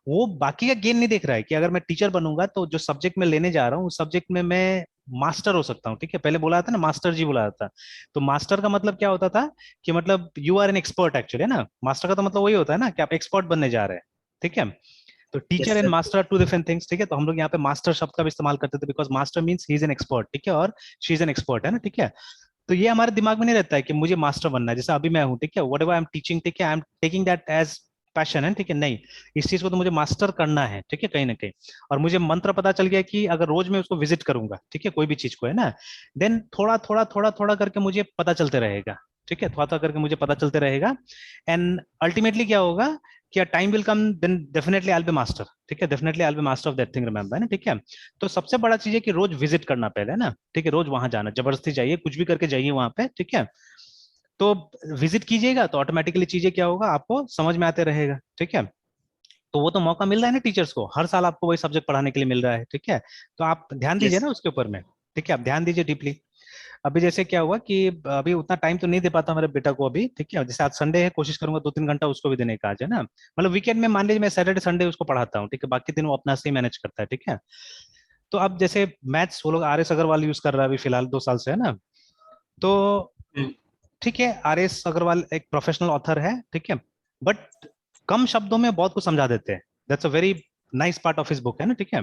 वो बाकी का गेन नहीं देख रहा है कि अगर मैं टीचर बनूंगा तो जो सब्जेक्ट में लेने जा रहा हूँ उस सब्जेक्ट में मैं मास्टर हो सकता हूँ, ठीक है, पहले बोला था ना मास्टर जी बोला था। तो मास्टर का मतलब क्या होता था कि मतलब you are an expert actually, है ना, मास्टर का तो मतलब वही होता है ना कि आप एक्सपर्ट बनने जा रहे हैं, ठीक है। तो teacher
Yes,
and
sir.
Master are two different things, ठीक है, तो हम लोग यहाँ पे मास्टर शब्द का भी इस्तेमाल करते थे because master means he is an expert, ठीक है, और शी इज एन एक्सपर्ट, है ना, ठीक है। तो ये हमारे दिमाग में नहीं रहता है कि मुझे मास्टर बनना है, जैसे अभी मैं हूँ, ठीक है, whatever I am teaching, ठीक है, I am taking that as passion है, ठीक है, नहीं, इस चीज को तो मुझे मास्टर करना है, ठीक है, कहीं ना कहीं। और मुझे मंत्र पता चल गया कि अगर रोज मैं उसको विजिट करूंगा, ठीक है, कोई भी चीज को, है ना, देन थोड़ा थोड़ा थोड़ा थोड़ा करके मुझे पता चलते रहेगा, ठीक है, थोड़ा थोड़ा करके मुझे पता चलते रहेगा। एंड अल्टीमेटली क्या होगा कि time will come, then definitely I will be master, ठीक है, definitely I will be master of that thing, remember, है ना, ठीक है। तो सबसे बड़ा चीज है कि रोज विजिट करना पहले, है ना, ठीक है, रोज वहां जाना, जबरदस्ती जाइए, कुछ भी करके जाइए वहां पे, ठीक है। तो विजिट कीजिएगा तो ऑटोमेटिकली चीजें क्या होगा आपको समझ में आते रहेगा, ठीक है। तो वो तो मौका मिल रहा है ना टीचर्स को, हर साल आपको वही सब्जेक्ट पढ़ाने के लिए मिल रहा है, ठीक है। तो आप ध्यान दीजिए
Yes.
ना उसके ऊपर में, ठीक है, आप ध्यान दीजिए डीपली। अभी जैसे क्या हुआ कि अभी उतना टाइम तो नहीं दे पाता मेरे बेटा को अभी, ठीक है, जैसे आज संडे है, कोशिश करूंगा 2-3 घंटा उसको भी देने का आज, है ना, मतलब वीकेंड में मान लीजिए मैं सैटरडे संडे उसको पढ़ाता हूँ, ठीक है, बाकी दिन वो अपना से ही मैनेज करता है, ठीक है। तो अब जैसे मैथ्स वो लोग RS अग्रवाल यूज कर रहा है अभी फिलहाल 2 साल से, है ना। तो
Mm.
ठीक है, RS अग्रवाल एक प्रोफेशनल ऑथर है, ठीक है, बट कम शब्दों में बहुत कुछ समझा देते हैं, that's a very nice part of his book, है ना, ठीक है,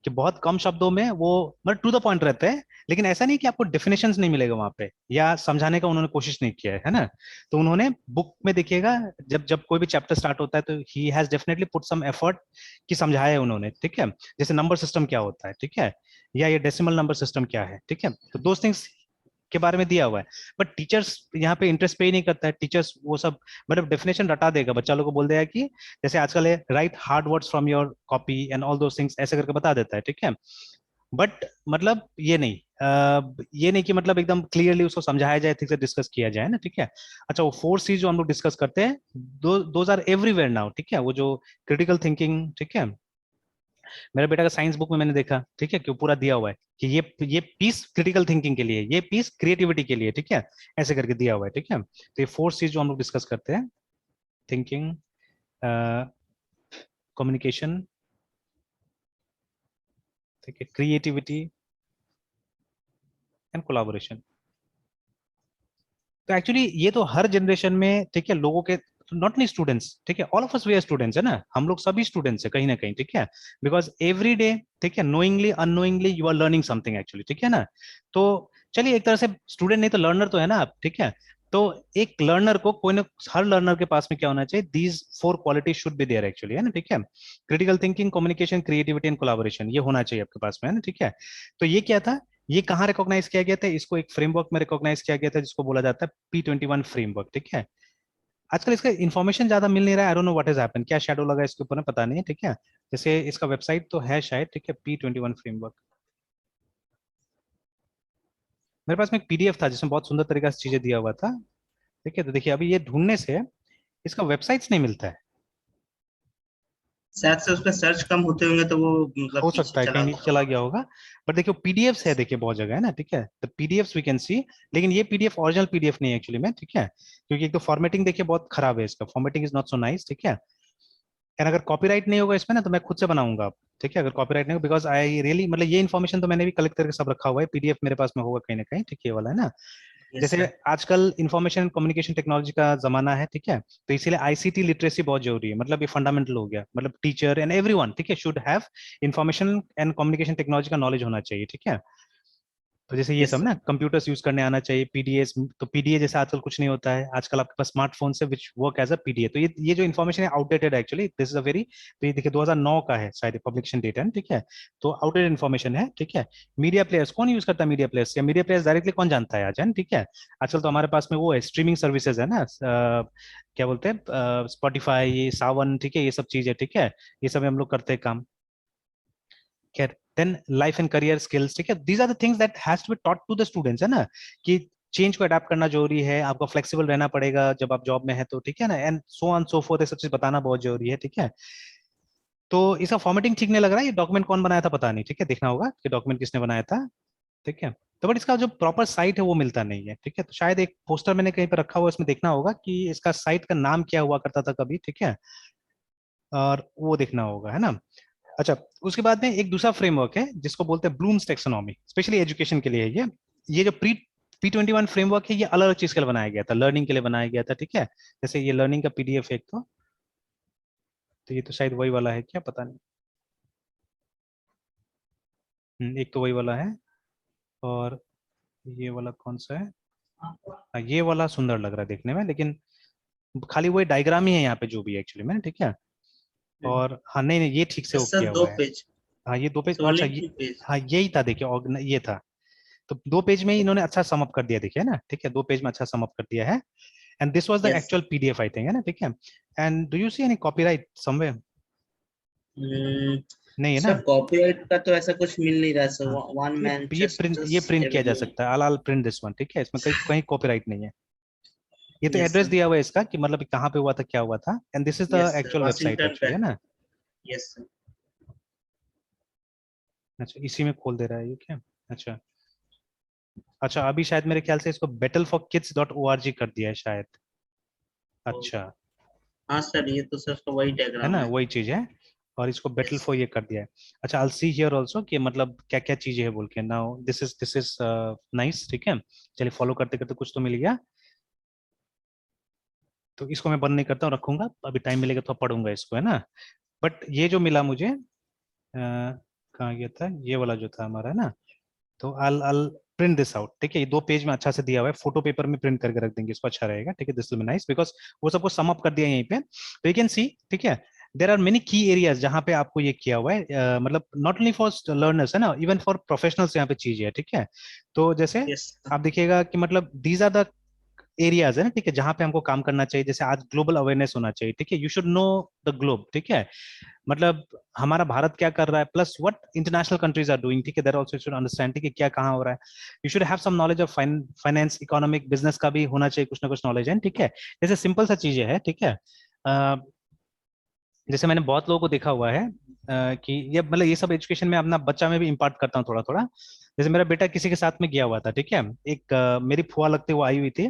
कि बहुत कम शब्दों में वो मतलब टू द पॉइंट रहते हैं। लेकिन ऐसा नहीं कि आपको डेफिनेशंस नहीं मिलेगा वहां पे या समझाने का उन्होंने कोशिश नहीं किया है ना। तो उन्होंने बुक में देखिएगा, जब जब कोई भी चैप्टर स्टार्ट होता है तो he has definitely put some effort कि समझाया है उन्होंने, ठीक है, जैसे नंबर सिस्टम क्या होता है, ठीक है, या ये डेसिमल नंबर सिस्टम क्या है, ठीक है, तो दो थिंग्स के बारे में दिया हुआ है। बट टीचर्स यहाँ पे इंटरेस्ट पे ही नहीं करता है, टीचर्स वो सब मतलब डेफिनेशन रटा देगा, बच्चा लोग को बोल देगा कि जैसे आजकल है right hard words from your copy and all those things, ऐसे करके बता देता है, ठीक है। बट मतलब ये नहीं कि मतलब एकदम क्लियरली उसको समझाया जाए, ठीक से डिस्कस किया जाए ना, ठीक है। अच्छा वो 4 C's जो हम लोग डिस्कस करते हैं, दोज आर एवरीवेयर नाउ, ठीक है, वो जो क्रिटिकल थिंकिंग, ठीक है, मेरे बेटा का साइंस बुक में मैंने देखा, ठीक है, कि वो पूरा दिया हुआ है कि ये पीस क्रिटिकल थिंकिंग के लिए, ये पीस क्रिएटिविटी के लिए, ठीक है, ऐसे करके दिया हुआ है, ठीक है। तो ये 4 C's जो हम लोग डिस्कस करते हैं, थिंकिंग, कम्युनिकेशन, ठीक है, क्रिएटिविटी एंड कोलाबोरेशन। तो एक्चुअली ये तो हर जनरेशन में, ठीक है, लोगों के, नॉट ओनली स्टूडेंट्स, ठीक है, all of us we are students, है ना, हम लोग सभी स्टूडेंट्स है कहीं ना कहीं, ठीक है, बिकॉज एवरी डे, ठीक है, knowingly unknowingly you are learning something actually, ठीक है ना। तो चलिए एक तरह से स्टूडेंट नहीं तो लर्नर तो है ना आप, ठीक है। तो एक लर्नर को कोई ना, हर लर्नर के पास में क्या होना चाहिए, these 4 quality should be there actually, है ना, ठीक है। Critical thinking, communication, creativity and collaboration, ये होना चाहिए आपके पास में, है ना, ठीक है। तो ये क्या था, ये कहाँ रिकॉग्नाइज किया गया था, इसको एक फ्रेमवर्क में रिकॉग्नाइज किया गया था जिसको बोला जाता है P21 फ्रेमवर्क, ठीक है। आजकल इसका इन्फॉर्मेशन ज्यादा मिल नहीं रहा है, I don't know what has happen, क्या शैडो लगा इसके ऊपर में पता नहीं है, ठीक है। जैसे इसका वेबसाइट तो है शायद, ठीक है, P21 फ्रेमवर्क। मेरे पास में एक PDF था जिसमें बहुत सुंदर तरीके से चीजें दिया हुआ था, ठीक है। तो देखिए अभी ये ढूंढने से इसका वेबसाइट्स नहीं मिलता है,
शायद से उसमें सर्च कम होते होंगे तो वो मतलब
हो
पीछे
सकता है
चला
कहीं नीचे
गया
चला
होगा।
गया होगा। बट देखिए PDFs है, देखिए बहुत जगह है ना, ठीक है, तो PDFs वी कैन सी। लेकिन ये PDF ओरिजिनल PDF नहीं है एक्चुअली में, ठीक है, क्योंकि एक तो फॉर्मेटिंग देखिए बहुत खराब है, इसका formatting is not so nice, ठीक है। एंड अगर कॉपीराइट नहीं होगा इसमें ना तो मैं खुद से बनाऊंगा, ठीक है, अगर कॉपीराइट नहीं होगा, बिकॉज आई रियली मतलब ये इन्फॉर्मेशन तो मैंने भी कलेक्ट करके सब रखा हुआ है, PDF मेरे पास में होगा कहीं ना कहीं, ठीक है, ये वाला है ना।
यस
जैसे
सर।
आजकल इंफॉर्मेशन एंड कम्युनिकेशन टेक्नोलॉजी का जमाना है, ठीक है, तो इसीलिए आईसीटी लिटरेसी बहुत जरूरी है, मतलब ये फंडामेंटल हो गया, मतलब टीचर एंड एवरीवन, ठीक है, should have information and communication technology का नॉलेज होना चाहिए, ठीक है। तो जैसे ये
यस
सब
सर।
ना कंप्यूटर्स यूज करने आना चाहिए, पीडीएस, तो पीडीए जैसे आजकल कुछ नहीं होता है, आजकल आपके पास स्मार्टफोन से which work as a PDA, तो ये जो इन्फॉर्मेशन है outdated actually, this is a very, तो ये देखिए 2009 का है शायद पब्लिकेशन डेटा है, ठीक है, तो आउटडेटेड इन्फॉर्मेशन है, ठीक है। मीडिया प्लेयर्स कौन यूज करता है, मीडिया प्लेयर्स, या मीडिया प्लेयर्स डायरेक्टली कौन जानता है आज, है ना, ठीक है। आजकल तो हमारे पास में वो है स्ट्रीमिंग सर्विसेज है ना, क्या बोलते हैं, स्पॉटिफाई, सावन, ठीक है, ये सब चीज है, ठीक है, ये सब हम लोग करते हैं काम। खैर, then life and career skills, ठीक है, these are the things that has to be taught to the students, है ना, कि चेंज को अडाप्ट करना जरूरी है, आपको फ्लेक्सिबल रहना पड़ेगा जब आप जॉब में है, तो ठीक है ना, and so on so fourth, ये सब चीज बताना बहुत जरूरी है, ठीक है। तो इसका फॉर्मेटिंग ठीक नहीं लग रहा है, ये डॉक्यूमेंट कौन बनाया था पता नहीं, ठीक है, देखना होगा कि डॉक्यूमेंट किसने बनाया था, ठीक है। तो बट इसका जो प्रॉपर साइट है वो मिलता नहीं है, ठीक है, तो शायद एक पोस्टर मैंने कहीं पर रखा हुआ है, इसमें देखना होगा कि इसका साइट का नाम क्या हुआ करता था कभी, ठीक है, और वो देखना होगा, है ना। अच्छा, उसके बाद में एक दूसरा फ्रेमवर्क है जिसको बोलते हैं ब्लूम्स टेक्सोनॉमी, स्पेशली एजुकेशन के लिए है ये जो P21 फ्रेमवर्क है, ये अलग अलग चीज के लिए बनाया गया था, लर्निंग के लिए बनाया गया था, ठीक है। जैसे ये लर्निंग का पीडीएफ है एक, तो ये तो शायद वही वाला है क्या, पता नहीं। एक तो वही वाला है, और ये वाला कौन सा है, ये वाला सुंदर लग रहा है देखने में, लेकिन खाली वही डायग्राम ही है यहाँ पे जो भी है एक्चुअली में, ठीक है। और हाँ, नहीं नहीं, ये ठीक से वो
यस सर,
किया
दो
हुआ है।
पेज,
हाँ, ये 2 पेज, अच्छा
ओनली
ये,
2 पेज।
हाँ यही था, देखिए ये था, तो 2 पेज में ही इन्होंने अच्छा समअप कर दिया, देखिए ना, ठीक है, 2 पेज में अच्छा समअप कर दिया है, and this was the
yes
actual PDF I think, है ना, ठीक है। And do you see any copyright somewhere?
Sir.
नहीं है ना।
सर कॉपीराइट का तो ऐसा कुछ मिल नहीं रहा सर,
हाँ,
वन
तो
मैन
ये
जस्ट
प्रिंट किया जा
एवरीथिंग।
सकता है, I'll प्रिंट दिस वन, ठीक है, इसमें कहीं कहीं कॉपीराइट नहीं है। ये तो
यस
एड्रेस
सर।
दिया हुआ है इसका, कि मतलब कहाँ पे हुआ था, क्या हुआ था, and this is the
yes sir,
actual website
Washington
actually,
का।
है ना।
Yes sir.
अच्छा, इसी में खोल दे रहा है ये क्या। अच्छा, अच्छा, अभी शायद मेरे ख्याल से इसको battleforkids.org कर दिया है शायद। अच्छा,
हाँ सर, ये तो सर वही
है
डायग्राम
ना,
है।
वही चीज है, और इसको बेटल
यस।
फॉर ये कर दिया है। अच्छा, आई सी हियर आल्सो कि मतलब क्या क्या चीजें है बोल के, नाउ दिस इज नाइस, ठीक है। चलिए, फॉलो करते करते कुछ तो मिल गया, तो इसको मैं बंद नहीं करता हूँ, रखूंगा, अभी टाइम मिलेगा तो पढ़ूंगा इसको, है ना। बट ये जो मिला मुझे, कहाँ गया था ये वाला जो था हमारा, है ना, तो अल प्रिंट दिस आउट, ठीक है, ये 2 पेज में अच्छा से दिया हुआ है, फोटो पेपर में प्रिंट करके रख देंगे इसको, अच्छा रहेगा, ठीक है, this will be nice, because वो सबको सम अप कर दिया है यहीं पे, तो यू कैन सी, ठीक है। देर आर मेनी की एरियाज जहाँ पे आपको ये किया हुआ है, मतलब नॉट ओनली फॉर लर्नर्स, है ना, इवन फॉर प्रोफेशनल्स यहाँ पे चीज है, ठीक है। तो जैसे
यस।
आप देखिएगा कि मतलब दीज आर द एरियाज, है ना, ठीक है, जहाँ पे हमको काम करना चाहिए, जैसे आज ग्लोबल अवेयरनेस होना चाहिए, ठीक है, you should know the globe, ठीक है, मतलब हमारा भारत क्या कर रहा है, plus what international countries are doing, ठीक है, देयर आल्सो शुड अंडरस्टैंड, ठीक है, क्या कहाँ हो रहा है। You should have some knowledge of finance, economic, business का भी होना चाहिए कुछ ना कुछ नॉलेज है, ठीक है। जैसे सिंपल सा चीजें है, ठीक है, जैसे मैंने बहुत लोगों को देखा हुआ है, कि ये मतलब ये सब एजुकेशन में अपना बच्चा में भी इम्पार्ट करता हूँ थोड़ा थोड़ा। जैसे मेरा बेटा किसी के साथ में गया हुआ था, ठीक है, एक मेरी फुआ लगते वो आई हुई थी,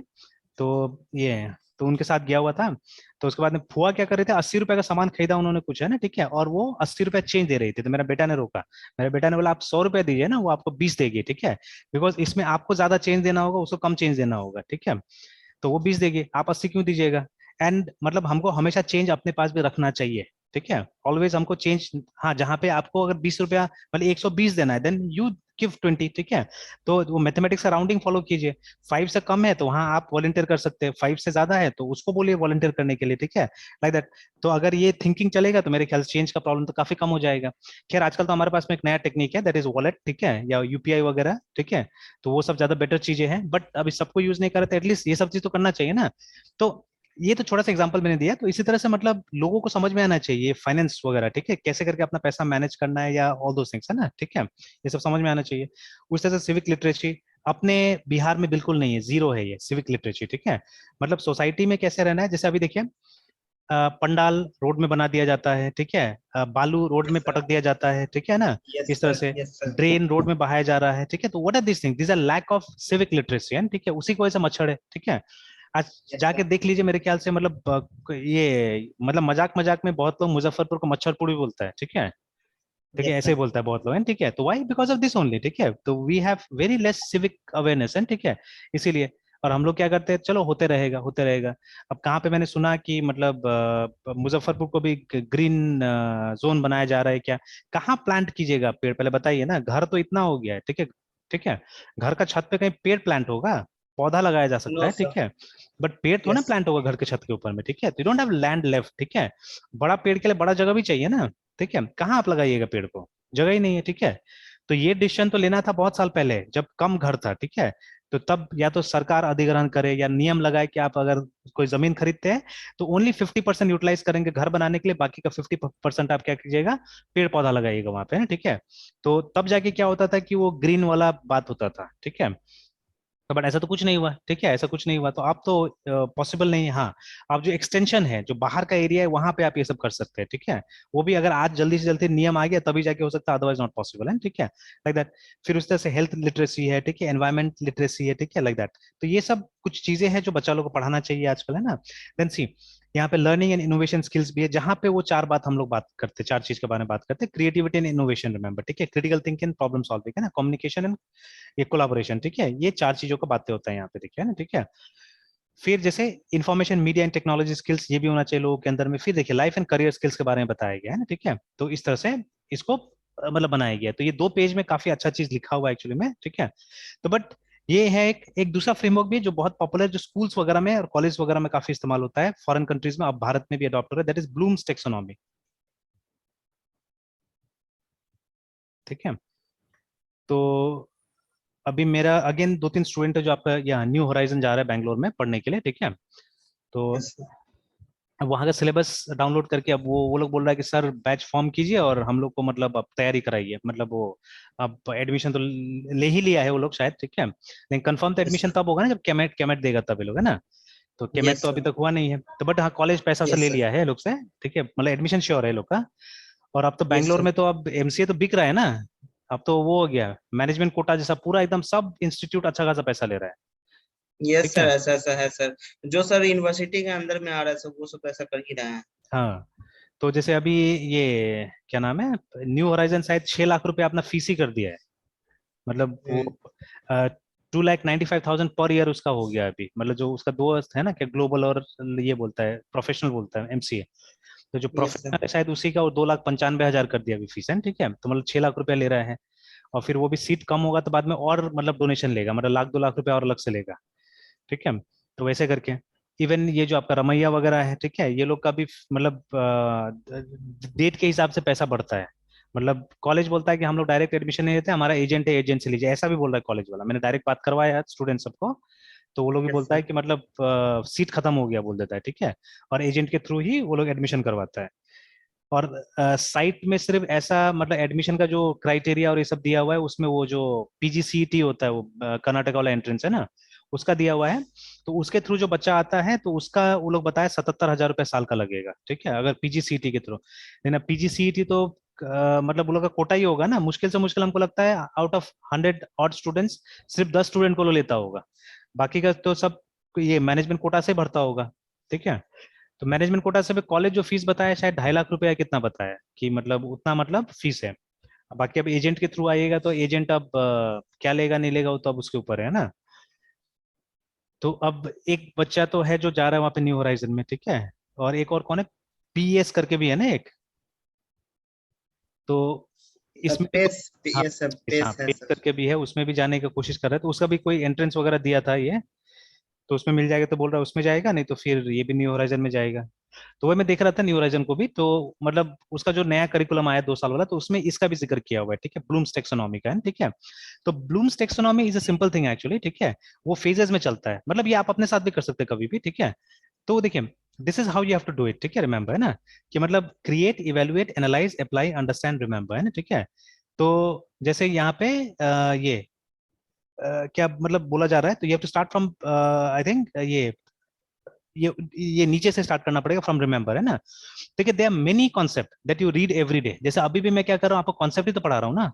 तो ये, तो उनके साथ गया हुआ था, तो उसके बाद में फुआ क्या कर रहे थे, 80 रुपए का सामान खरीदा उन्होंने कुछ, है ना, ठीक है, और वो 80 रुपए चेंज दे रही थी, तो मेरा बेटा ने रोका, मेरे बेटा ने बोला आप 100 रुपए दीजिए ना, वो आपको 20 देगी, ठीक है, बिकॉज इसमें आपको ज्यादा चेंज देना होगा, उसको कम चेंज देना होगा, ठीक है, तो वो 20 देगी, आप 80 क्यों दीजिएगा। एंड मतलब हमको हमेशा चेंज अपने पास भी रखना चाहिए, ठीक है, ऑलवेज हमको चेंज, हाँ, जहाँ पे आपको अगर 20 रुपया मतलब 120 देना है, देन यू गिव 20, ठीक है। तो वो मैथमेटिक्स का राउंडिंग फॉलो कीजिए, 5 से कम है तो वहां आप वॉलंटियर कर सकते हैं, 5 से ज्यादा है तो उसको बोलिए वॉलंटियर करने के लिए, ठीक है, लाइक दैट। तो अगर ये थिंकिंग चलेगा तो मेरे ख्याल से चेंज का प्रॉब्लम तो काफी कम हो जाएगा। खैर, आजकल तो हमारे पास में एक नया टेक्निक है, दैट इज वॉलेट, ठीक है, या यूपीआई वगैरह, ठीक है, तो वो सब ज्यादा बेटर चीजें हैं, बट अभी सबको यूज नहीं कर रहे, तो एटलीस्ट ये सब चीज तो करना चाहिए ना। तो ये तो छोटा सा एग्जांपल मैंने दिया, तो इसी तरह से मतलब लोगों को समझ में आना चाहिए फाइनेंस वगैरह, ठीक है, कैसे करके अपना पैसा मैनेज करना है, या ऑल दो थिंग्स, है ना, ठीक है, ये सब समझ में आना चाहिए। उस तरह से सिविक लिटरेसी अपने बिहार में बिल्कुल नहीं है, जीरो है ये सिविक लिटरेसी, ठीक है। मतलब सोसाइटी में कैसे रहना है, जैसे अभी देखिए, पंडाल रोड में बना दिया जाता है, ठीक है, बालू रोड
यस
में
सर।
पटक दिया जाता है, ठीक है ना,
यस
इस तरह
सर।
से
यस सर।
ड्रेन रोड में बहाया जा रहा है, ठीक है, तो what are this thing, this are lack of civic literacy, है, ठीक है, उसी की वजह से मच्छर है, ठीक है। आज
यस
जाके
सर।
देख लीजिए, मेरे ख्याल से मतलब ये मतलब मजाक मजाक में बहुत लोग मुजफ्फरपुर को मच्छरपुर बोलता है, ठीक है, ठीक है,
यस
ऐसे ही
सर।
बोलता है बहुत लोग, है, ठीक है, तो why because of this only, ठीक है, तो we have very less civic awareness है, ठीक है, इसीलिए। और हम लोग क्या करते हैं, चलो होते रहेगा होते रहेगा। अब कहाँ पे मैंने सुना कि मतलब मुजफ्फरपुर को भी ग्रीन जोन बनाया जा रहा है क्या? कहाँ प्लांट कीजिएगा पेड़, पहले बताइए ना। घर तो इतना हो गया है, ठीक है, ठीक है। घर का छत पे कहीं पेड़ प्लांट होगा? पौधा लगाया जा सकता
नो
है, ठीक
सर।
है, बट पेड़ थोड़ा ना
यस।
प्लांट होगा घर के छत के ऊपर में, ठीक है। You don't have land left, ठीक है। बड़ा पेड़ के लिए बड़ा जगह भी चाहिए ना, ठीक है। कहाँ आप लगाइएगा पेड़ को? जगह ही नहीं है, ठीक है। तो ये डिसीजन तो लेना था बहुत साल पहले, जब कम घर था, ठीक है। तो तब या तो सरकार अधिग्रहण करे या नियम लगाए कि आप अगर कोई जमीन खरीदते हैं तो ओनली 50% यूटिलाइज करेंगे घर बनाने के लिए, बाकी का 50% आप क्या कीजिएगा, पेड़ पौधा लगाइएगा वहां पे, ठीक है। तो तब जाके क्या होता था कि वो ग्रीन वाला बात होता था, ठीक है। तो बट ऐसा तो कुछ नहीं हुआ, ठीक है, ऐसा कुछ नहीं हुआ, तो आप तो पॉसिबल नहीं है। हाँ, आप जो एक्सटेंशन है, जो बाहर का एरिया है, वहां पे आप ये सब कर सकते हैं, ठीक है। वो भी अगर आज जल्दी से जल्दी नियम आ गया तभी जाके हो सकता है, अदरवाइज नॉट पॉसिबल है, ठीक है, लाइक दैट। फिर उस तरह से हेल्थ लिटरेसी है, ठीक है, एनवायरमेंट लिटरेसी है, ठीक है, लाइक दैट। तो ये सब कुछ चीजें हैं जो बच्चा लोग को पढ़ाना चाहिए आजकल, है ना। देन सी, यहाँ पे लर्निंग एंड इनोवेशन स्किल्स भी है, जहाँ पे वो चार बात हम लोग बात करते हैं, चार चीज के बारे में बात करते हैं, क्रिएटिविटी एंड इनोवेशन, रिमेंबर, ठीक है, क्रिटिकल थिंकिंग, प्रॉब्लम सॉल्विंग, है ना, कम्युनिकेशन एंड ये कोलाबोरेशन, ठीक है। ये चार चीजों को बातें होता है यहाँ पे, ठीक है ना, ठीक है। फिर जैसे information media and technology skills, ये भी होना चाहिए लोगों के अंदर में। फिर देखिए लाइफ एंड करियर स्किल्स के बारे में बताया गया है ना, ठीक है। तो इस तरह से इसको मतलब बनाया गया है। तो ये 2 पेज में काफी अच्छा चीज लिखा हुआ है एक्चुअली में, ठीक है। तो बट ये है एक एक दूसरा फ्रेमवर्क भी है जो बहुत पॉपुलर, जो स्कूल्स वगैरह में और कॉलेज वगैरह में काफी इस्तेमाल होता है फॉरेन कंट्रीज में, अब भारत में भी अडॉप्ट हो रहा है, दैट इज ब्लूम्स टेक्सोनॉमी, ठीक है। तो अभी मेरा अगेन 2-3 स्टूडेंट है जो आपका यहाँ न्यू होराइजन जा रहा है बैंगलोर में पढ़ने के लिए, ठीक है। तो
यस सर।
अब वहाँ का सिलेबस डाउनलोड करके अब वो लोग बोल रहा है कि सर बैच फॉर्म कीजिए और हम लोग को मतलब अब तैयारी कराइए, मतलब वो अब एडमिशन तो ले ही लिया है वो लोग शायद, ठीक है, लेकिन कंफर्म तो
यस
एडमिशन
सर।
तब होगा ना जब केमेट केमेट देगा तब ये लोग, है ना। तो केमेट
यस
तो अभी
सर।
तक हुआ नहीं है, तो बट हाँ कॉलेज पैसा से
यस
ले
सर।
लिया है ये लोग से, ठीक है, मतलब एडमिशन श्योर है ये लोग का। और अब तो
यस
बैंगलोर
सर।
में तो अब एमसीए तो बिक रहा है ना। अब तो वो हो गया मैनेजमेंट कोटा जैसा, पूरा एकदम सब इंस्टीट्यूट अच्छा खासा पैसा ले रहा है,
यस
ठीक
सर,
है।
ऐसा ऐसा है सर। जो सर यूनिवर्सिटी के अंदर में आ रहा है सब, वो सब ऐसा कर ही रहे हैं।
हाँ, तो जैसे अभी ये क्या नाम है, न्यू होराइजन शायद 6 लाख रुपए अपना फीस ही कर दिया है, मतलब वो
हम्म।
2,95,000 पर ईयर उसका हो गया अभी, मतलब जो उसका दोस्त है ना क्या ग्लोबल और ये बोलता है प्रोफेशनल बोलता है एमसीए, तो जो
यस सर।
प्रोफेशनल है शायद उसी का वो 2,95,000 कर दिया अभी फीस है, ठीक है। तो मतलब 6 लाख रुपया ले रहा है। और फिर वो भी सीट कम होगा तो बाद में और मतलब डोनेशन लेगा, मतलब 1,00,000-2 लाख रुपया और अलग से लेगा, ठीक है। तो वैसे करके इवन ये जो आपका रमैया वगैरह है, ठीक है, ये लोग का भी मतलब डेट के हिसाब से पैसा बढ़ता है। मतलब कॉलेज बोलता है कि हम लोग डायरेक्ट एडमिशन नहीं देते, हमारा एजेंट है, एजेंट से लीजिए, ऐसा भी बोल रहा है कॉलेज वाला। मैंने डायरेक्ट बात करवाया स्टूडेंट सबको, तो वो लोग भी
यस
बोलता
सर।
है कि मतलब सीट खत्म हो गया बोल देता है, ठीक है, और एजेंट के थ्रू ही वो लोग एडमिशन करवाता है। और साइट में सिर्फ ऐसा मतलब एडमिशन का जो क्राइटेरिया और ये सब दिया हुआ है, उसमें वो जो पीजीसीईटी होता है, वो कर्नाटक वाला एंट्रेंस है ना, उसका दिया हुआ है। तो उसके थ्रू जो बच्चा आता है तो उसका वो लोग बताया 77,000 रुपये साल का लगेगा, ठीक है, अगर पीजीसीईटी के थ्रू। लेकिन पीजीसीईटी तो मतलब वो लोग का कोटा ही होगा ना, मुश्किल से मुश्किल हमको लगता है आउट ऑफ 100 ऑड स्टूडेंट्स सिर्फ 10 स्टूडेंट को लो लेता होगा, बाकी का तो सब ये मैनेजमेंट कोटा से भरता होगा, ठीक है। तो मैनेजमेंट कोटा से भी कॉलेज जो फीस बताया शायद 2.5 लाख रुपया कितना बताया कि मतलब उतना मतलब फीस है। बाकी अब एजेंट के थ्रू आइएगा तो एजेंट अब क्या लेगा नहीं लेगा वो तो अब उसके ऊपर है ना। तो अब एक बच्चा तो है जो जा रहा है वहां पे न्यू होराइजन में, ठीक है, और एक और कौन है, पीएस करके भी है ना एक, तो इसमें भी
पेस।
हाँ
यस सर,
हाँ
पेस है
पेस
सर।
करके भी है, उसमें भी जाने की कोशिश कर रहा है, तो उसका भी कोई एंट्रेंस वगैरह दिया था ये, तो उसमें मिल जाएगा तो बोल रहा है उसमें जाएगा, नहीं तो फिर ये भी न्यू होराइजन में जाएगा। तो वही मैं देख रहा था न्यू होराइजन को भी, तो मतलब उसका जो नया करिकुलम आया 2 साल वाला, तो उसमें इसका भी जिक्र किया हुआ है, ठीक है, ब्लूम्स टेक्सोनॉमी का है, ठीक है। तो blooms taxonomy is a simple thing actually, ठीक है। वो फेजेस में चलता है, मतलब ये आप अपने साथ भी कर सकते हैं कभी भी, ठीक है। तो देखिए this is how you have to do it, ठीक है, रिमेंबर, है ना, कि मतलब create, evaluate, analyse, apply, understand, remember, है ना, ठीक है। तो जैसे यहाँ पे ये क्या मतलब बोला जा रहा है, तो you have to start from I think ये नीचे से स्टार्ट करना पड़ेगा, फ्रॉम रिमेंबर, है ना। देखिए there are many concept that you read every day, जैसे अभी भी मैं क्या कर रहा हूँ आपको कॉन्सेप्ट ही तो पढ़ा रहा हूँ ना,